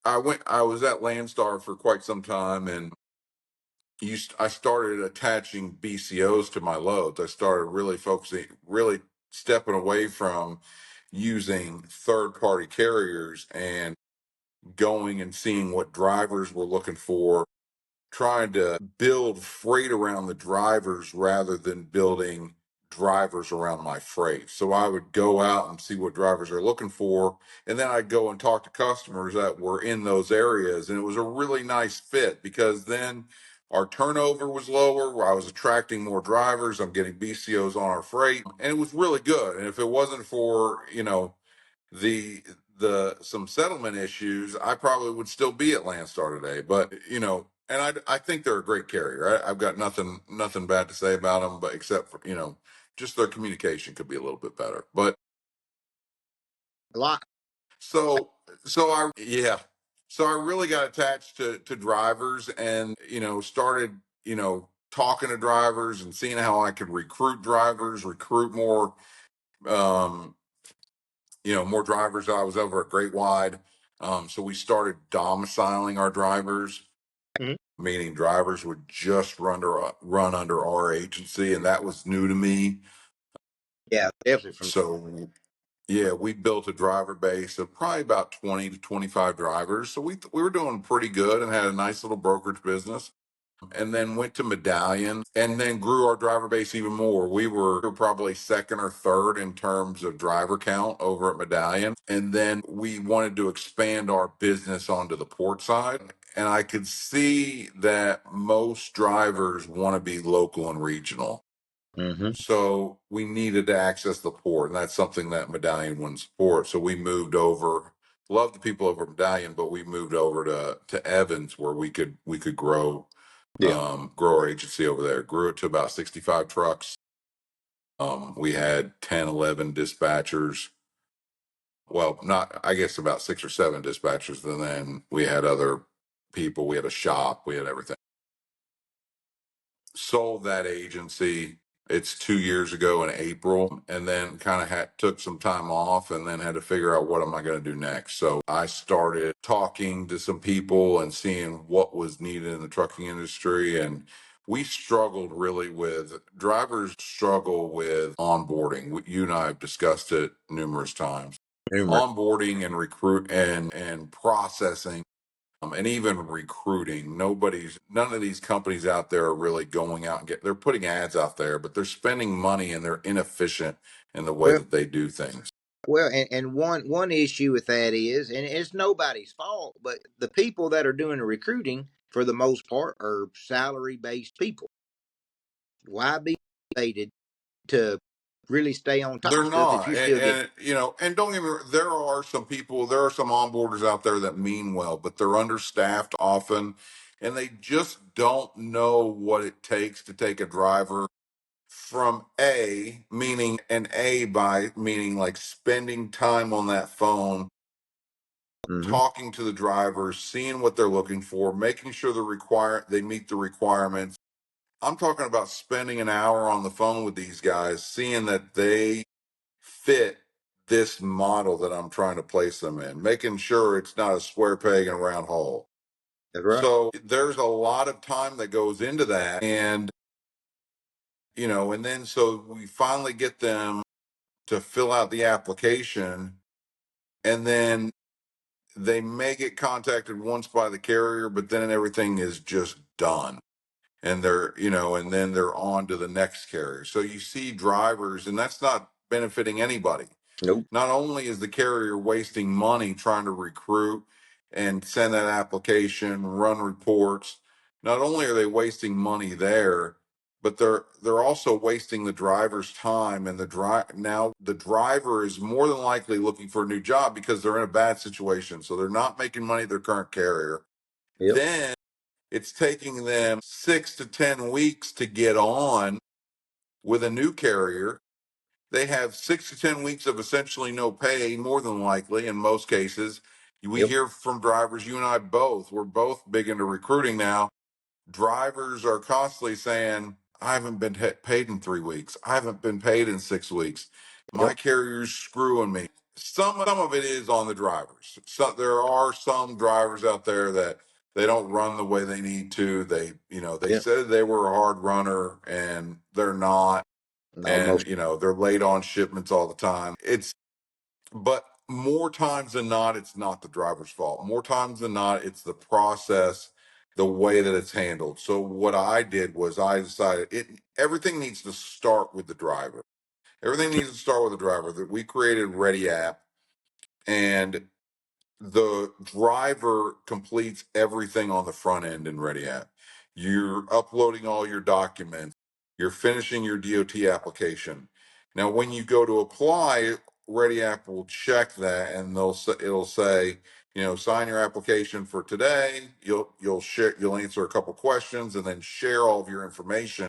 I was at Landstar for quite some time and I started attaching BCOs to my loads. I started really stepping away from using third party carriers and going and seeing what drivers were looking for, trying to build freight around the drivers rather than building drivers around my freight. So I would go out and see what drivers are looking for. And then I'd go and talk to customers that were in those areas. And it was a really nice fit because then our turnover was lower. I was attracting more drivers. I'm getting BCOs on our freight. And it was really good. And if it wasn't for, the some settlement issues, I probably would still be at Landstar today. But and I think they're a great carrier. I've got nothing bad to say about them, but except for just their communication could be a little bit better. But A lot. so so I really got attached to drivers and started talking to drivers and seeing how I could recruit drivers, recruit more more drivers. I was over at Great Wide. So we started domiciling our drivers, meaning drivers would just run under our agency. And that was new to me. Yeah, definitely. So yeah, we built a driver base of probably about 20 to 25 drivers. So we were doing pretty good and had a nice little brokerage business. And then went to Medallion and then grew our driver base even more. We were probably second or third in terms of driver count over at Medallion. And then we wanted to expand our business onto the port side. and I could see that most drivers want to be local and regional. Mm-hmm. So we needed to access the port, and that's something that Medallion wouldn't support. So we moved over. Love the people over Medallion, but we moved over to Evans, where we could grow Yeah. grow our agency over there. Grew it to about 65 trucks. We had 10, 11 dispatchers. Well, not, I guess about 6 or 7 dispatchers. And then we had other people. We had a shop. We had everything. Sold that agency. It's 2 years ago in April, and then kind of took some time off, and then had to figure out what am I going to do next. So I started talking to some people and seeing what was needed in the trucking industry. And we struggled really with drivers struggle with onboarding. You and I have discussed it numerous times. Numerous. Onboarding and recruit and processing, and even recruiting. None of these companies out there are really going out and they're putting ads out there, but they're spending money and they're inefficient in the way Well, that they do things. well, and one issue with that is, and it's nobody's fault, but the people that are doing the recruiting, for the most part, are salary based people. Why be motivated to really stay on top They're of stuff if not. you're still getting? And don't get me wrong, there are some onboarders out there that mean well, but they're understaffed often, and they just don't know what it takes to take a driver from A by meaning like spending time on that phone, Mm-hmm. talking to the drivers, seeing what they're looking for, making sure they meet the requirements. I'm talking about spending an hour on the phone with these guys, seeing that they fit this model that I'm trying to place them in, making sure it's not a square peg in a round hole. That's right. So there's a lot of time that goes into that. And then so we finally get them to fill out the application, and then they may get contacted once by the carrier, but then everything is just done. And and then they're on to the next carrier. So you see drivers, and that's not benefiting anybody. Nope. Not only is the carrier wasting money trying to recruit and send that application, run reports, not only are they wasting money there, but they're also wasting the driver's time. And now the driver is more than likely looking for a new job because they're in a bad situation. So they're not making money at their current carrier. Yep. Then it's taking them 6 to 10 weeks to get on with a new carrier. They have 6 to 10 weeks of essentially no pay, more than likely in most cases. We Yep. hear from drivers, you and I both, we're both big into recruiting now. Drivers are constantly saying, I haven't been paid in 3 weeks. I haven't been paid in 6 weeks. My Yep. carrier's screwing me. Some of it is on the drivers. So there are some drivers out there that they don't run the way they need to. They Yep. said they were a hard runner and they're not. No, And, most. they're late on shipments all the time. But more times than not, it's not the driver's fault. More times than not, it's the process, the way that it's handled. So what I did was I decided everything needs to start with the driver. Everything needs to start with the driver. That we created Ready App, and the driver completes everything on the front end in Ready App. You're uploading all your documents. You're finishing your DOT application. Now, when you go to apply, Ready App will check that, and it'll say, sign your application for today. You'll answer a couple questions, and then share all of your information.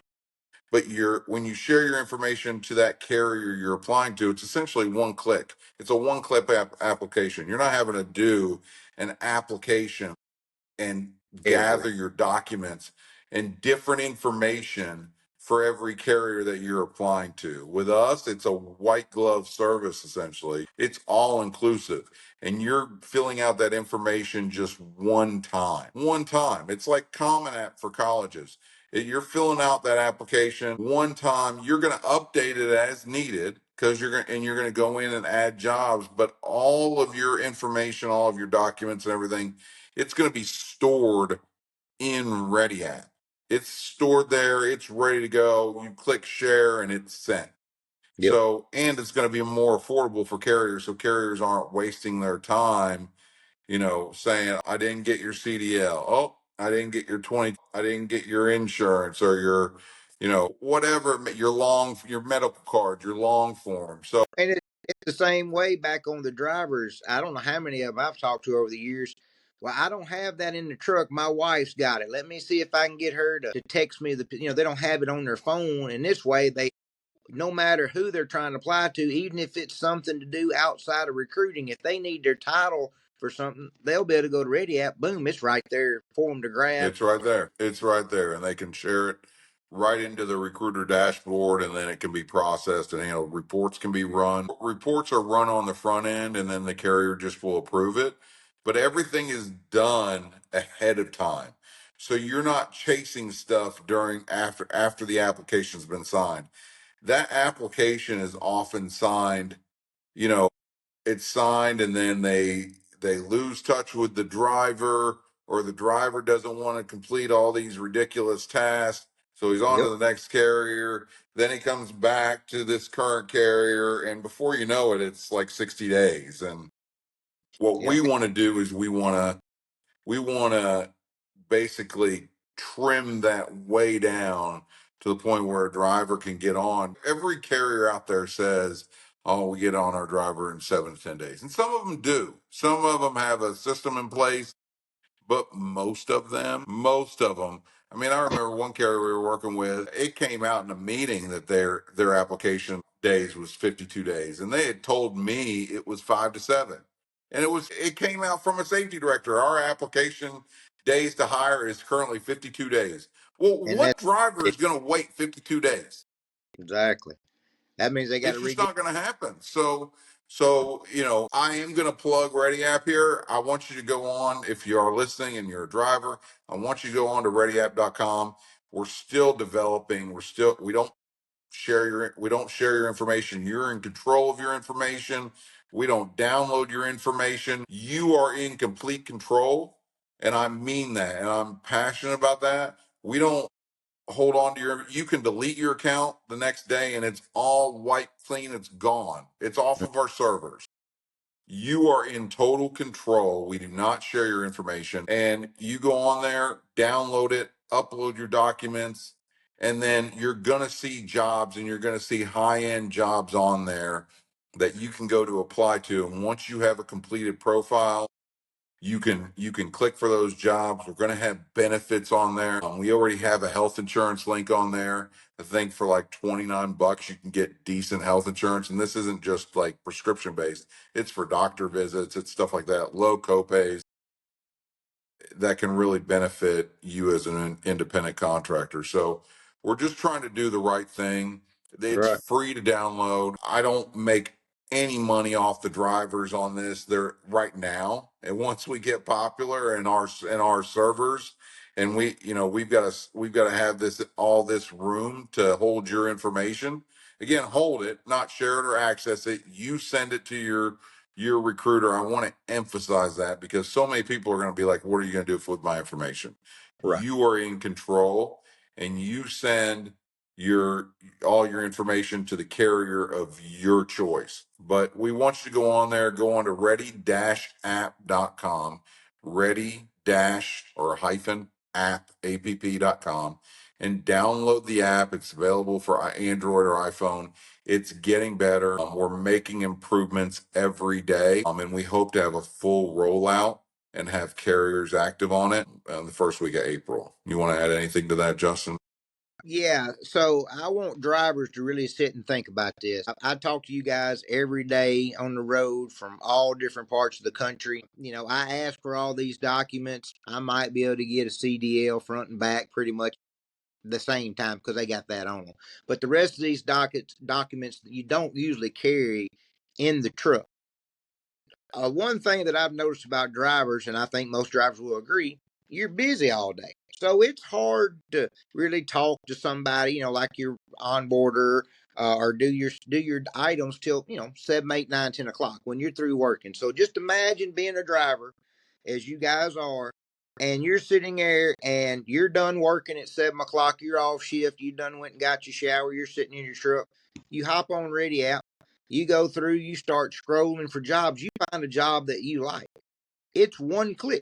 But when you share your information to that carrier you're applying to, it's essentially one click. It's a one-click application. You're not having to do an application and gather Every. your documents and different information for every carrier that you're applying to. With us, it's a white glove service, essentially. It's all inclusive. And you're filling out that information just one time. One time. It's like Common App for colleges. You're filling out that application one time. You're going to update it as needed because you're going to go in and add jobs, but all of your information, all of your documents and everything, it's going to be stored in Ready App. It's stored there. It's ready to go. You click share and it's sent. Yep. So, and it's going to be more affordable for carriers. So carriers aren't wasting their time saying, I didn't get your CDL. Oh, I didn't get your I didn't get your insurance or your, whatever, your medical card, your long form. So And it's the same way back on the drivers. I don't know how many of them I've talked to over the years. Well, I don't have that in the truck. My wife's got it. Let me see if I can get her to text me they don't have it on their phone. And this way no matter who they're trying to apply to, even if it's something to do outside of recruiting, if they need their title for something, they'll be able to go to Ready App. Boom, it's right there for them to grab. it's right there. It's right there. And they can share it right into the recruiter dashboard, and then it can be processed, and reports can be run. Reports are run on the front end, and then the carrier just will approve it. But everything is done ahead of time. So you're not chasing stuff after the application's been signed. That application is often signed, you know, it's signed, and then they lose touch with the driver, or the driver doesn't want to complete all these ridiculous tasks, so he's on Yep. to the next carrier. Then he comes back to this current carrier, and before you know it, it's like 60 days. And what Yep. we want to do is we want to basically trim that way down to the point where a driver can get on. Every carrier out there says, oh, we get on our driver in 7 to 10 days. And some of them do. Some of them have a system in place, but most of them, I mean, I remember one carrier we were working with, it came out in a meeting that their application days was 52 days. And they had told me it was 5 to 7. And it came out from a safety director. Our application days to hire is currently 52 days. Well, And what that's driver is going to wait 52 days? exactly. That means they got to It's just re-get. not going to happen. So I am going to plug Ready App here. I want you to go on, if you are listening and you're a driver, I want you to go on to readyapp.com. We're still developing. We don't share your information. You're in control of your information. We don't download your information. You are in complete control. And I mean that. And I'm passionate about that. We don't hold on to you can delete your account the next day, and it's all white clean. It's gone. It's off of our servers. You are in total control. We do not share your information. And you go on there, download it, upload your documents, and then you're going to see jobs, and you're going to see high-end jobs on there that you can go to apply to. And once you have a completed profile, you can click for those jobs. We're going to have benefits on there. We already have a health insurance link on there. I think for like $29 you can get decent health insurance, and this isn't just like prescription based. It's for doctor visits. It's stuff like that. Low copays that can really benefit you as an independent contractor. So we're just trying to do the right thing. It's Right. free to download. I don't make any money off the drivers on this. They're right now. And once we get popular in our servers, and we've got to have this room to hold your information. Again, hold it, not share it or access it. You send it to your recruiter. I want to emphasize that because so many people are going to be like, what are you going to do with my information? Right. You are in control, and you send your all your information to the carrier of your choice. But we want you to go on to ready-app.com, ready dash or hyphen app.com, and download the app. It's available for Android or iPhone. It's getting better. We're making improvements every day, and we hope to have a full rollout and have carriers active on it the first week of April. You want to add anything to that, Justin? Yeah, so I want drivers to really sit and think about this. I talk to you guys every day on the road from all different parts of the country. I ask for all these documents. I might be able to get a CDL front and back pretty much the same time because they got that on them. But the rest of these documents you don't usually carry in the truck. One thing that I've noticed about drivers, and I think most drivers will agree, you're busy all day. So it's hard to really talk to somebody, like your onboarder, or do your items till 7, 8, 9, 10 o'clock when you're through working. So just imagine being a driver, as you guys are, and you're sitting there and you're done working at 7 o'clock. You're off shift. You done went and got your shower. You're sitting in your truck. You hop on Ready App. You go through, you start scrolling for jobs, you find a job that you like. It's one click.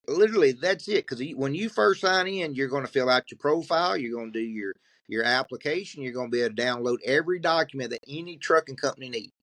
Literally, that's it. Because when you first sign in, you're going to fill out your profile. You're going to do your application. You're going to be able to download every document that any trucking company needs.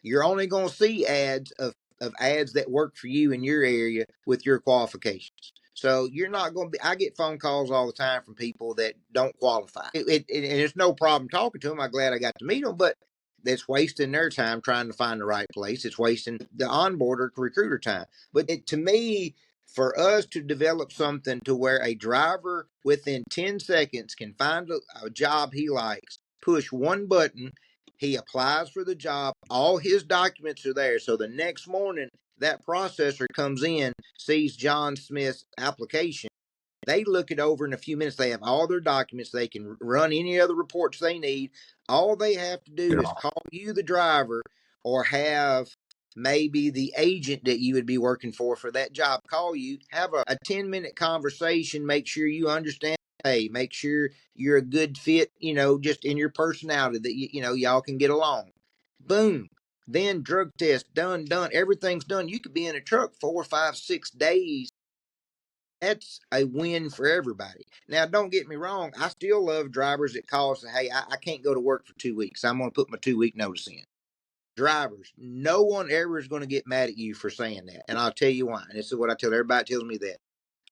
You're only going to see ads of ads that work for you in your area with your qualifications. So you're not going to be. I get phone calls all the time from people that don't qualify. And it's no problem talking to them. I'm glad I got to meet them, but that's wasting their time trying to find the right place. It's wasting the onboarder recruiter time. But to me, for us to develop something to where a driver within 10 seconds can find a job he likes, push one button, he applies for the job. All his documents are there. So the next morning, that processor comes in, sees John Smith's application. They look it over in a few minutes. They have all their documents. They can run any other reports they need. All they have to do is call you, the driver, or have maybe the agent that you would be working for that job call you, have a 10-minute conversation, make sure you understand. Hey, make sure you're a good fit, just in your personality that y'all can get along. Boom. Then drug test done. Everything's done. You could be in a truck 4, 5, 6 days. That's a win for everybody. Now, don't get me wrong. I still love drivers that call and say, hey, I can't go to work for 2 weeks. I'm going to put my 2-week notice in. Drivers, no one ever is going to get mad at you for saying that. And I'll tell you why. And this is what I tell everybody tells me that.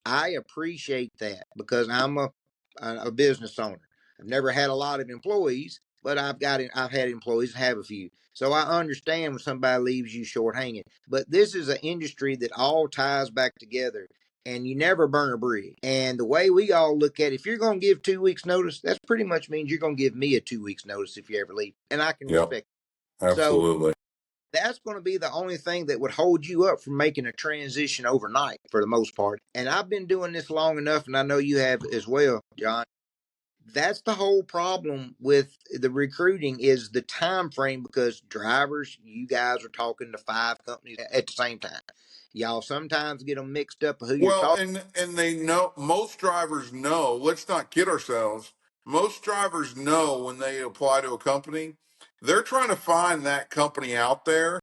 I appreciate that because I'm a business owner. I've never had a lot of employees, but I've had employees, have a few. So I understand when somebody leaves you short hanging. But this is an industry that all ties back together, and you never burn a bridge. And the way we all look at it, if you're going to give 2 weeks notice, that's pretty much means you're going to give me a 2 weeks notice if you ever leave, and I can respect it. So Absolutely. that's going to be the only thing that would hold you up from making a transition overnight for the most part. And I've been doing this long enough, and I know you have as well, John. That's the whole problem with the recruiting is the time frame, because drivers, you guys are talking to 5 companies at the same time. Y'all sometimes get them mixed up of who you're Well, talking. and they know, most drivers know, let's not kid ourselves. Most drivers know when they apply to a company, they're trying to find that company out there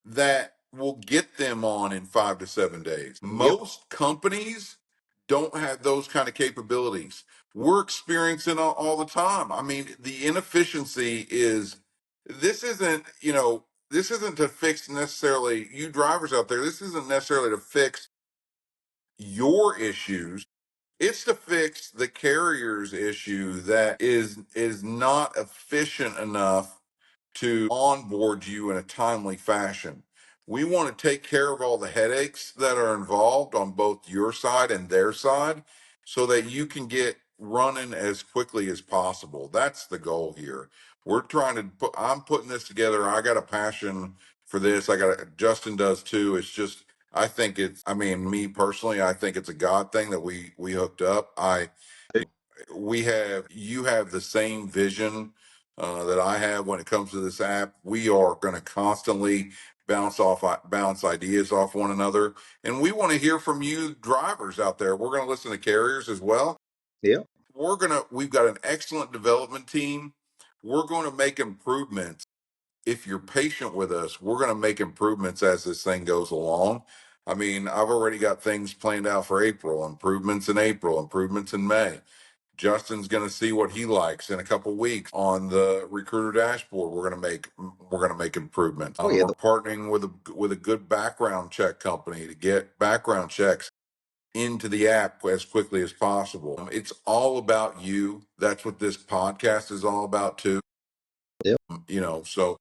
that will get them on in 5 to 7 days. Yep. Most companies don't have those kind of capabilities. We're experiencing all the time. I mean, the inefficiency is, this isn't, this isn't to fix necessarily you drivers out there. This isn't necessarily to fix your issues. It's to fix the carrier's issue that is not efficient enough to onboard you in a timely fashion. We want to take care of all the headaches that are involved on both your side and their side so that you can get running as quickly as possible. That's the goal here. We're trying to put, I'm putting this together. I got a passion for this. Justin does too. It's just, I think it's, I mean, me personally, I think it's a God thing that we hooked up. You have the same vision that I have when it comes to this app. We are going to constantly bounce ideas off one another, and we want to hear from you drivers out there. We're going to listen to carriers as well. Yep. We've got an excellent development team. We're going to make improvements. If you're patient with us, we're going to make improvements as this thing goes along. I mean, I've already got things planned out for April, improvements in April, improvements in May. Justin's going to see what he likes in a couple weeks on the recruiter dashboard. We're going to make improvements. Oh yeah. We're partnering with a good background check company to get background checks into the app as quickly as possible. It's all about you. That's what this podcast is all about too. Yep. So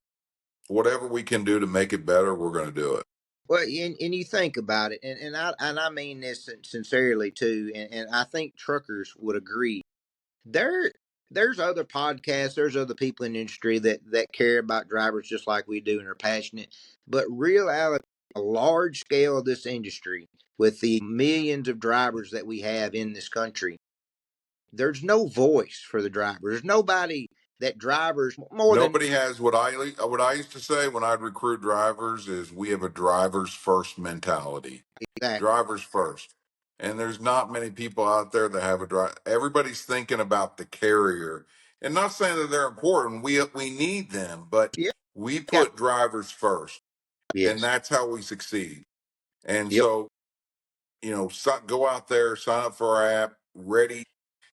whatever we can do to make it better, we're going to do it. Well, and you think about it, and I mean this sincerely too, and I think truckers would agree. There there's other podcasts, there's other people in the industry that care about drivers just like we do and are passionate. But reality, a large scale of this industry with the millions of drivers that we have in this country, there's no voice for the driver. There's nobody that drivers more than Nobody has what I used to say when I'd recruit drivers is we have a drivers first mentality. exactly. Drivers first. And there's not many people out there that have a drive. Everybody's thinking about the carrier. And not saying that they're important. We need them, but Yeah. we Got put drivers first. And yes. that's how we succeed. And Yep. so, go out there, sign up for our app, ready.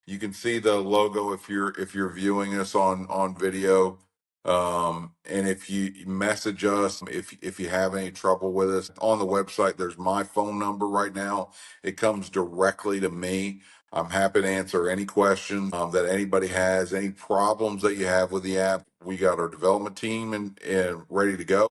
You can see the logo if you're viewing us on video. And if you message us, if you have any trouble with us on the website, there's my phone number right now. It comes directly to me. I'm happy to answer any questions that anybody has, any problems that you have with the app. We got our development team and ready to go,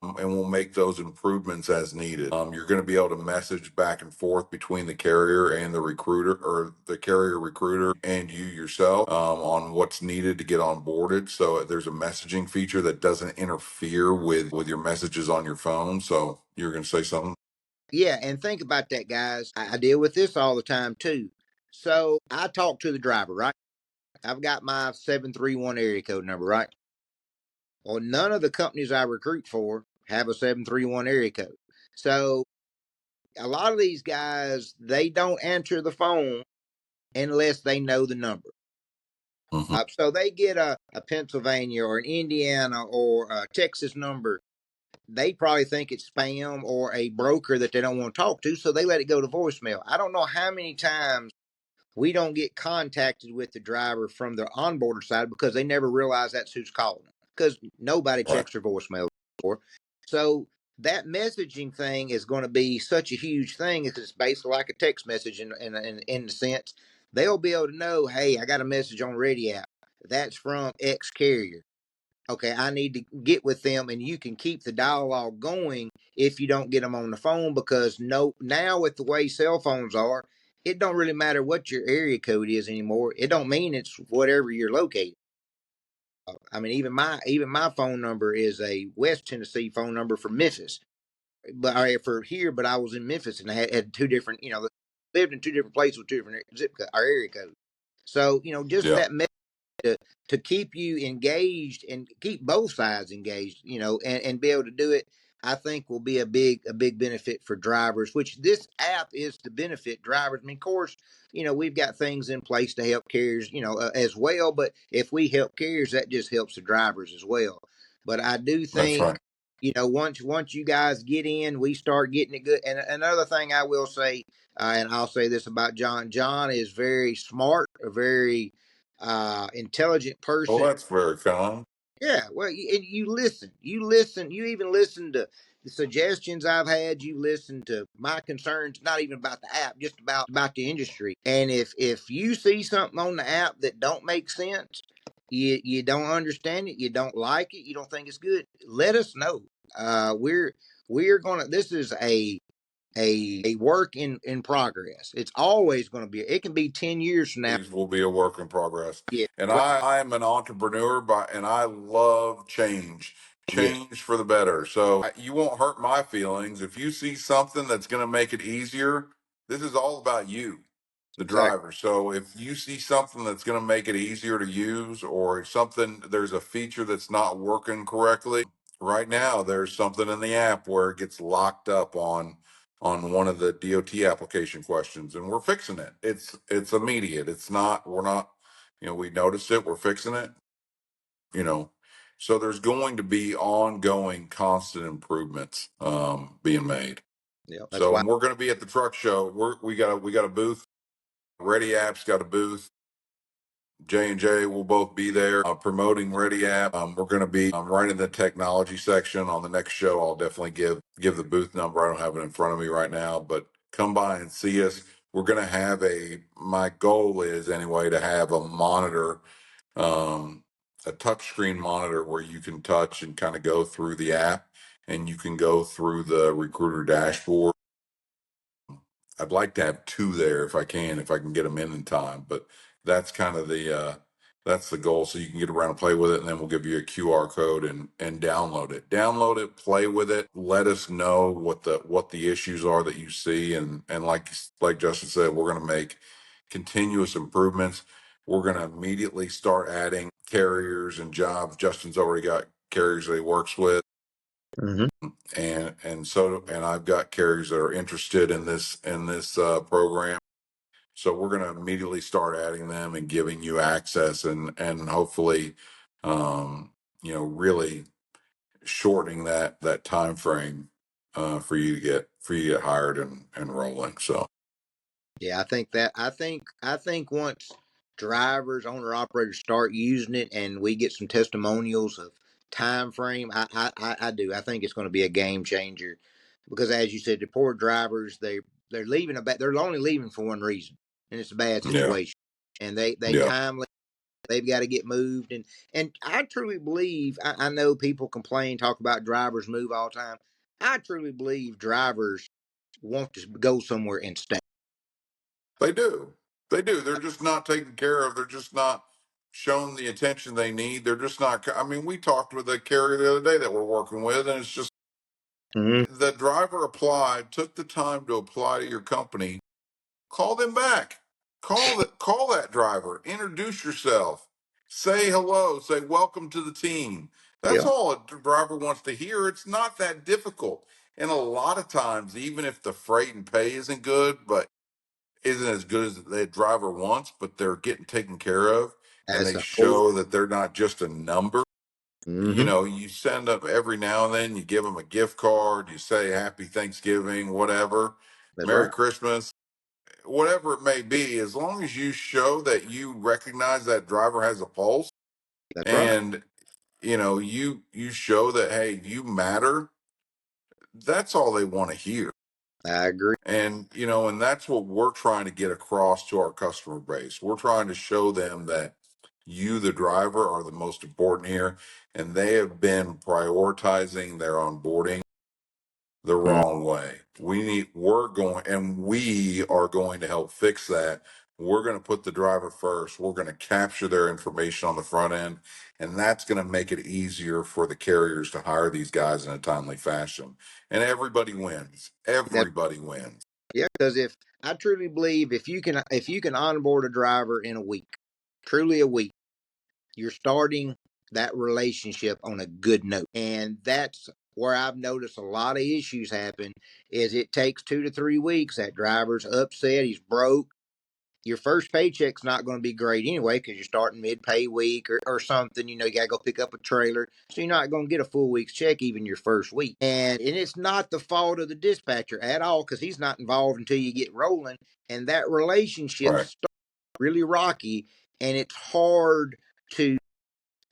and we'll make those improvements as needed. You're going to be able to message back and forth between the carrier and the recruiter, or the carrier recruiter and you yourself, on what's needed to get onboarded. So there's a messaging feature that doesn't interfere with your messages on your phone. So you're going to say something? Yeah, and think about that, guys. I deal with this all the time too. So I talk to the driver, right? I've got my 731 area code number, right? Well, none of the companies I recruit for have a 731 area code. So a lot of these guys, they don't answer the phone unless they know the number. Mm-hmm. So they get a Pennsylvania or an Indiana or a Texas number. They probably think it's spam or a broker that they don't want to talk to, so they let it go to voicemail. I don't know how many times we don't get contacted with the driver from the onboarder side because they never realize that's who's calling them, because nobody Right. checks their voicemail before. So that messaging thing is going to be such a huge thing. It's basically like a text message in the sense they'll be able to know, hey, I got a message on Ready app. That's from X carrier. Okay, I need to get with them, and you can keep the dialogue going if you don't get them on the phone, because no, now with the way cell phones are, it don't really matter what your area code is anymore. It don't mean it's whatever you're located. I mean, even my phone number is a West Tennessee phone number for Memphis, but for here, but I was in Memphis and I had two different, lived in two different places with two different zip code, our area code. So just Yeah. that to keep you engaged and keep both sides engaged, and be able to do it, I think will be a big benefit for drivers, which this app is to benefit drivers. I mean, of course, we've got things in place to help carriers, as well, but if we help carriers, that just helps the drivers as well. But I do That's think, right. once you guys get in, we start getting it good. And another thing I will say, and I'll say this about John. John is very smart, a very intelligent Well, person. that's very kind. Yeah, well, you listen, you even listen to the suggestions I've had. You listen to my concerns, not even about the app, just about the industry. And if you see something on the app that don't make sense, you don't understand it, you don't like it, you don't think it's good, let us know. We're gonna. This is a work in progress. It's always going to be. It can be 10 years from now. These will be a work in progress. Yeah. And Right. I am an entrepreneur, and I love Yeah. change for the better. So you won't hurt my feelings. If you see something that's going to make it easier, this is all about you, the Exactly. driver. So if you see something that's going to make it easier to use, or there's a feature that's not working correctly, right now, there's something in the app where it gets locked up on one of the DOT application questions, and we're fixing it. It's immediate. It's not, we're not, we noticed it, we're fixing it, you know. So there's going to be ongoing constant improvements being made. Yeah. That's So, why. and we're going to be at the truck show. We got a booth. Ready App's got a booth. J&J will both be there promoting Ready App. We're going to be right in the technology section on the next show. I'll definitely give the booth number. I don't have it in front of me right now, but come by and see us. We're going to have my goal is anyway to have a touchscreen monitor where you can touch and kind of go through the app, and you can go through the recruiter dashboard. I'd like to have two there if I can get them in time, but that's kind of that's the goal. So you can get around and play with it, and then we'll give you a QR code and download it. Download it, play with it. Let us know what the issues are that you see, and like Justin said, we're going to make continuous improvements. We're going to immediately start adding carriers and jobs. Justin's already got carriers that he works with, Mm-hmm. and I've got carriers that are interested in this program. So we're going to immediately start adding them and giving you access, and hopefully, really shortening that time frame for you to get for you to get hired and rolling. So Yeah, I think once drivers, owner operators start using it and we get some testimonials of time frame, I do. I think it's going to be a game changer because as you said, the poor drivers, they're leaving they're only leaving for one reason, and it's a bad yeah, situation. And they yeah, timely they've got to get moved, and I truly believe I know people complain, talk about drivers move all the time. I truly believe drivers want to go somewhere and stay. they do. They do. They're just not taken care of. They're just not shown the attention they need. They're just not. I mean, we talked with a carrier the other day that we're working with, and it's just Mhm. the driver applied, took the time to apply to your company. Call them back. Call that driver. Introduce yourself. Say hello. Say welcome to the team. That's Yeah, all a driver wants to hear. It's not that difficult. And a lot of times, even if the freight and pay isn't good, but isn't as good as the driver wants, but they're getting taken care of, and that's they a whole. show that they're not just a number. You Mm-hmm. know, you send up every now and then, you give them a gift card, you say Happy Thanksgiving, whatever, That's Merry right. Christmas, whatever it may be, as long as you show that you recognize that driver has a pulse, That's right. and you show that, hey, you matter, that's all they want to hear. I agree. And that's what we're trying to get across to our customer base. We're trying to show them that you, the driver, are the most important here, and they have been prioritizing their onboarding the Mm. wrong way. We are going to help fix that. We're going to put the driver first. We're going to capture their information on the front end, and that's going to make it easier for the carriers to hire these guys in a timely fashion. And everybody wins. That Everybody wins. yeah, because if I truly believe if you can onboard a driver in a week, truly a week, you're starting that relationship on a good note, and that's where I've noticed a lot of issues happen. Is it takes 2 to 3 weeks, that driver's upset, he's broke. Your first paycheck's not going to be great anyway because you're starting mid-pay week or something. You got to go pick up a trailer, so you're not going to get a full week's check even your first week. And it's not the fault of the dispatcher at all because he's not involved until you get rolling, and that relationship Right. starts really rocky, and it's hard to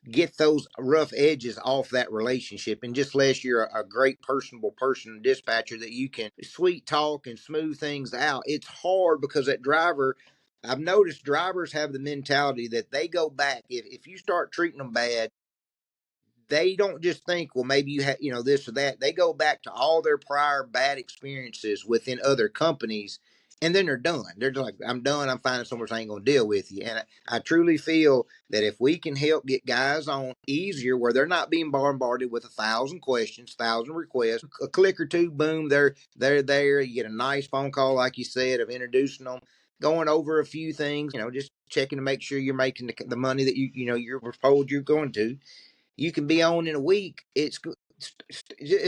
get those rough edges off that relationship. And just unless you're a great personable person dispatcher that you can sweet talk and smooth things out, it's hard because that driver, I've noticed drivers have the mentality that they go back if you start treating them bad, they don't just think, well, maybe you have, this or that. They go back to all their prior bad experiences within other companies, and then they're done. They're just like, I'm done. I'm finding somewhere I ain't gonna deal with you. And I truly feel that if we can help get guys on easier, where they're not being bombarded with 1,000 questions, 1,000 requests, a click or two, boom, they're there. You get a nice phone call, like you said, of introducing them, going over a few things, just checking to make sure you're making the money that you're told you're going to. You can be on in a week. It's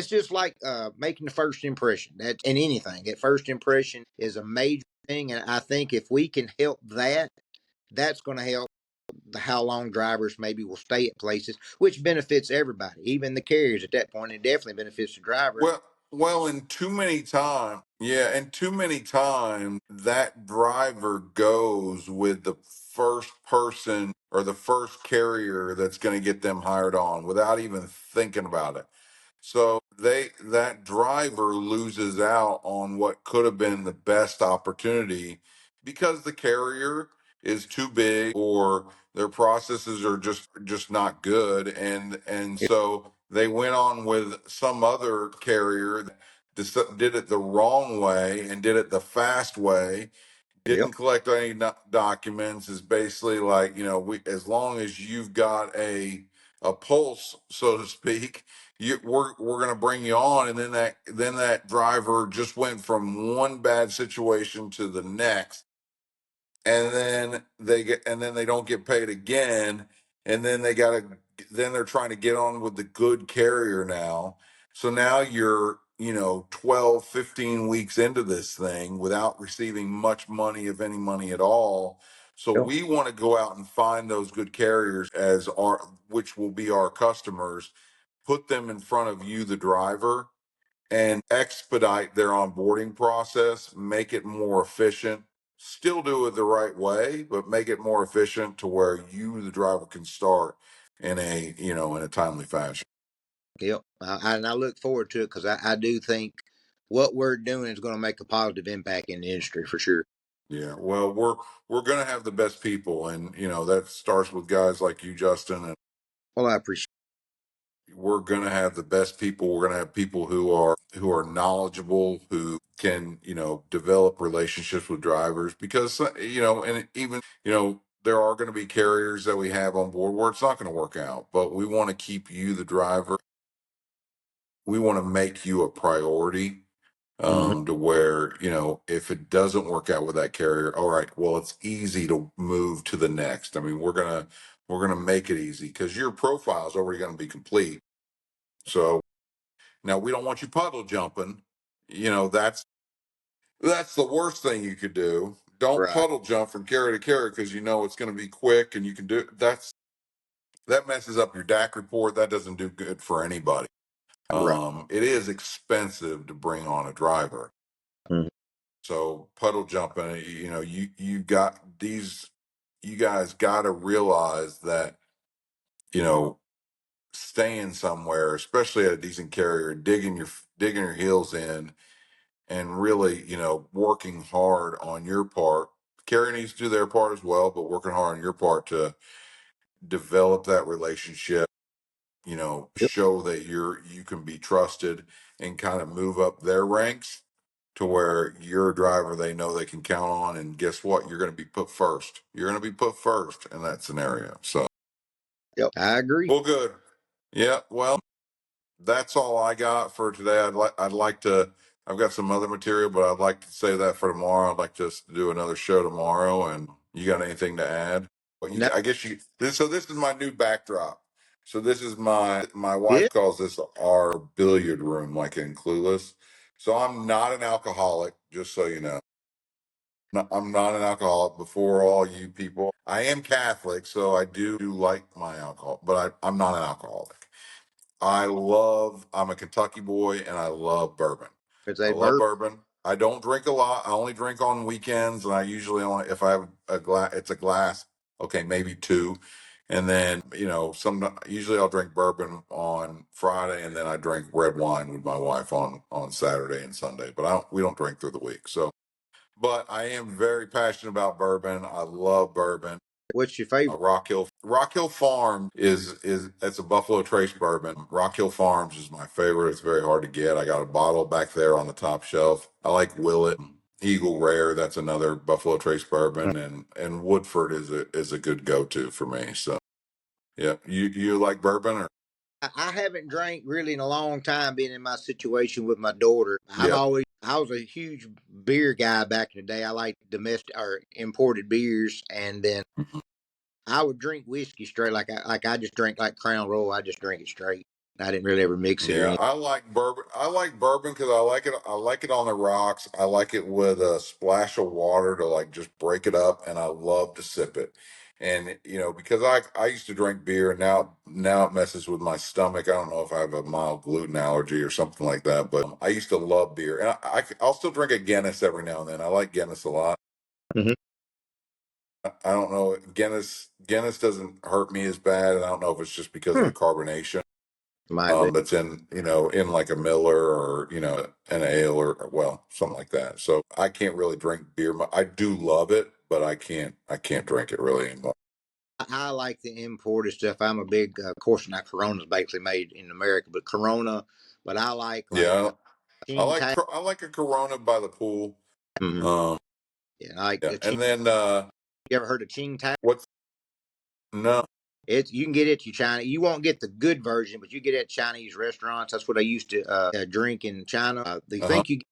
just like making the first impression. That in anything, that first impression is a major thing, and I think if we can help that, that's going to help the how long drivers maybe will stay at places, which benefits everybody, even the carriers at that point. It definitely benefits the driver. And too many times, yeah, and too many times that driver goes with the first person or the first carrier that's going to get them hired on without even thinking about it. So that driver loses out on what could have been the best opportunity because the carrier is too big or their processes are just not good, and Yep. so they went on with some other carrier that did it the wrong way and did it the fast way, Yep. didn't collect any documents. Is basically like, we, as long as you've got a pulse, so to speak, we're going to bring you on. And then that driver just went from one bad situation to the next, and then they don't get paid again, and then they're trying to get on with the good carrier now. So now you're 12, 15 weeks into this thing without receiving much money, if any money at all. So Yep. we want to go out and find those good carriers as which will be our customers, put them in front of you, the driver, and expedite their onboarding process, make it more efficient. Still do it the right way, but make it more efficient to where you, the driver, can start in a timely fashion. Yep. And I look forward to it because I do think what we're doing is going to make a positive impact in the industry for sure. Yeah, well, we're gonna have the best people, and that starts with guys like you, Justin, and Well, I appreciate we're gonna have the best people. We're gonna have people who are knowledgeable, who can develop relationships with drivers, because and even there are going to be carriers that we have on board where it's not going to work out, but we want to keep you, the driver. We want to make you a priority, it. to where if it doesn't work out with that carrier, all right, well, it's easy to move to the next. I mean, we're gonna make it easy because your profile is already going to be complete. So now we don't want you puddle jumping. That's the worst thing you could do. Don't Right. puddle jump from carrier to carrier because it's going to be quick and you can do that messes up your DAC report. That doesn't do good for anybody. Right. It is expensive to bring on a driver. Mhm. So puddle jumping, you guys got to realize that, you know, staying somewhere, especially at a decent carrier, digging your heels in and really, working hard on your part. Carrier needs to do their part as well, but working hard on your part to develop that relationship, Yep. show that you can be trusted and kind of move up their ranks to where you're a driver they know they can count on. And guess what? You're going to be put first. You're going to be put first in that scenario. So, Yep. I agree. well, good. Yeah. Well, that's all I got for today. I'd like to. I've got some other material, but I'd like to save that for tomorrow. I'd like to just do another show tomorrow. And you got anything to add? Well, No. I guess you. So this is my new backdrop. So this is my Yeah. wife calls this our billiard room, like in Clueless. So I'm not an alcoholic, just so you know. No, I'm not an alcoholic. Before all you people, I am Catholic, so I do like my alcohol, but I'm not an alcoholic. I'm a Kentucky boy and I love bourbon. Because I they love burp. bourbon. I don't drink a lot. I only drink on weekends, and I usually only, if I have a glass, it's a glass, okay, maybe two. And then, usually I'll drink bourbon on Friday, and then I drink red wine with my wife on Saturday and Sunday. But we don't drink through the week. So, but I am very passionate about bourbon. I love bourbon. What's your favorite? Rock Hill Farm is it's a Buffalo Trace bourbon. Rock Hill Farms is my favorite. It's very hard to get. I got a bottle back there on the top shelf. I like Willet, Eagle Rare. That's another Buffalo Trace bourbon, and Woodford is a good go to for me. So yeah, you like bourbon or I haven't drank really in a long time, being in my situation with my daughter. yeah. I was a huge beer guy back in the day. I liked domestic or imported beers, and then Mhm. I would drink whiskey straight, I just drink like Crown Royal. I just drink it straight. I didn't really ever mix it or Yeah, anything. I like bourbon. I like bourbon because I like it. I like it on the rocks. I like it with a splash of water to like just break it up, and I love to sip it. And because I used to drink beer, and now it messes with my stomach. I don't know if I have a mild gluten allergy or something like that, but I used to love beer, and I'll still drink a Guinness every now and then. I like Guinness a lot. Hmm. I don't know, Guinness doesn't hurt me as bad, and I don't know if it's just because of Hmm. the carbonation. Might be. That's in like a Miller or an ale or well something like that. So I can't really drink beer. I do love it, but I can't drink it really anymore. I like the imported stuff. I'm a big, of course, not Corona's basically made in America, but Corona. But I like Yeah, I Ching like Tai. I like a Corona by the pool. Hmm. Um, Yeah, I like yeah, the Ching. and then You ever heard of Ching Tai? what's no? It's you can get it at your China. You won't get the good version, but you get it at Chinese restaurants. That's what I used to drink in China. They Uh huh. think you get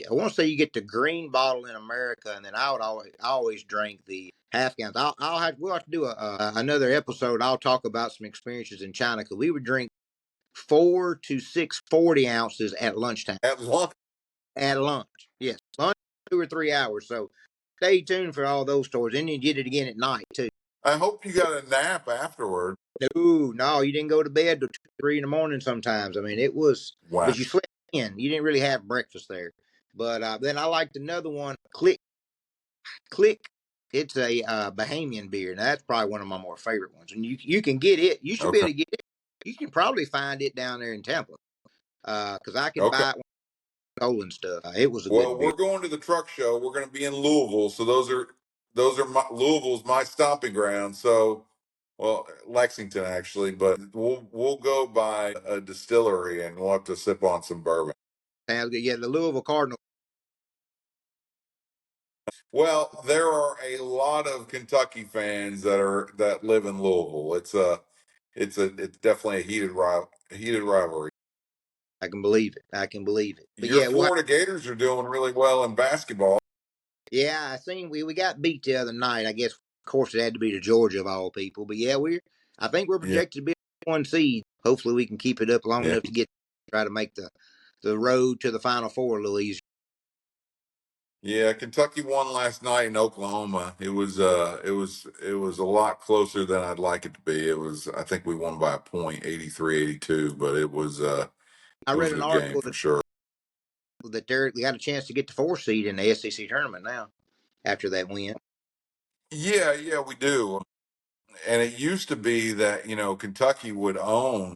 I want to say you get the green bottle in America, and then I always drank the half gallons. We'll have to do another episode. I'll talk about some experiences in China because we would drink 4 to 6 40 ounces at lunchtime. At lunch, At lunch, yes, lunch 2 or 3 hours. So stay tuned for all those stories. And you get it again at night too. I hope you got a nap afterward. No, no, you didn't go to bed till 2, 3 in the morning sometimes. I mean, it was, Wow. but you slept You didn't really have breakfast there. But then I liked another one, Click. It's a Bahamian beer. Now that's probably one of my more favorite ones. And you can get it. You should be Okay. able to get it. You can probably find it down there in Tampa. Because I can Okay. buy it when stolen stuff. It was a Well, good beer. we're going to the truck show. We're going to be in Louisville, so those are Louisville's my stomping ground. So, well, Lexington actually, but we'll go by a distillery and we'll have to sip on some bourbon. Sounds good. Yeah, the Louisville Cardinals. Well, there are a lot of Kentucky fans that live in Louisville. It's definitely a heated rivalry. I can believe it. I can believe it. But Your yeah, Florida Gators are doing really well in basketball. yeah, I seen we got beat the other night. I guess, of course, it had to be to Georgia of all people. But yeah, I think we're Yeah, projected to be one seed. Hopefully, we can keep it up long yeah. enough to try to make the road to the Final Four a little easier. Yeah, Kentucky won last night in Oklahoma. It was a lot closer than I'd like it to be. I think we won by a point, 83-82, but I it was read a an good game article for sure. that they got a chance to get the 4 seed in the SEC tournament now after that win. Yeah, yeah, we do. And it used to be that, Kentucky would own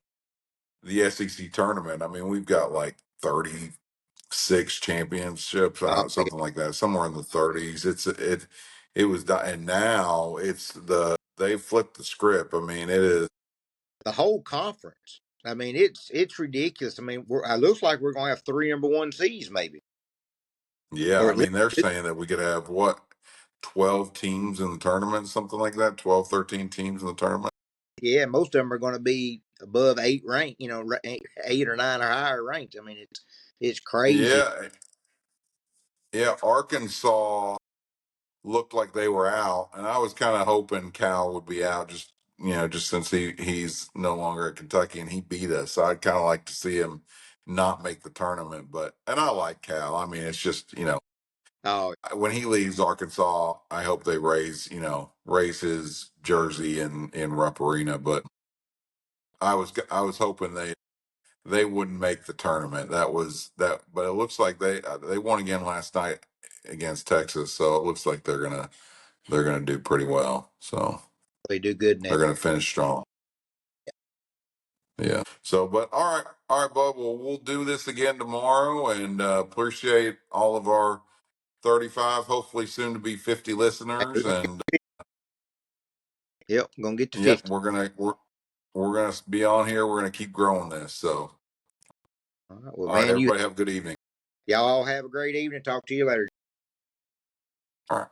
the SEC tournament. I mean, we've got like 36 championships, Oh, yeah. something like that, somewhere in the 30s. It was, and now they flipped the script. I mean, it is. The whole conference. I mean, it's ridiculous. I mean, it looks like we're going to have 3 number 1 seeds maybe, Yeah, or I at least mean, they're saying that we could have what, 12 teams in the tournament, something like that, 12, 13 teams in the tournament. yeah, most of them are going to be above 8 ranked. Eight or nine or higher ranked. I mean, it's crazy. Yeah, yeah. Arkansas looked like they were out, and I was kind of hoping Cal would be out, just since he's no longer at Kentucky and he beat us. So I'd kind of like to see him not make the tournament, and I like Cal. I mean, it's just Oh, when he leaves Arkansas, I hope they raise his jersey in Rupp Arena. But I was hoping they wouldn't make the tournament. That was that, but it looks like they won again last night against Texas, so it looks like they're gonna do pretty well. So they do good in they're that. gonna finish strong. Yeah. So, but all right, Bub. Well, we'll do this again tomorrow, and appreciate all of our 35, hopefully soon to be 50 listeners, and Yep, gonna get to yep, 50. we're gonna be on here. We're gonna keep growing this. So, All right, well, all right, man, everybody have a good evening. y'all have a great evening. Talk to you later. All right.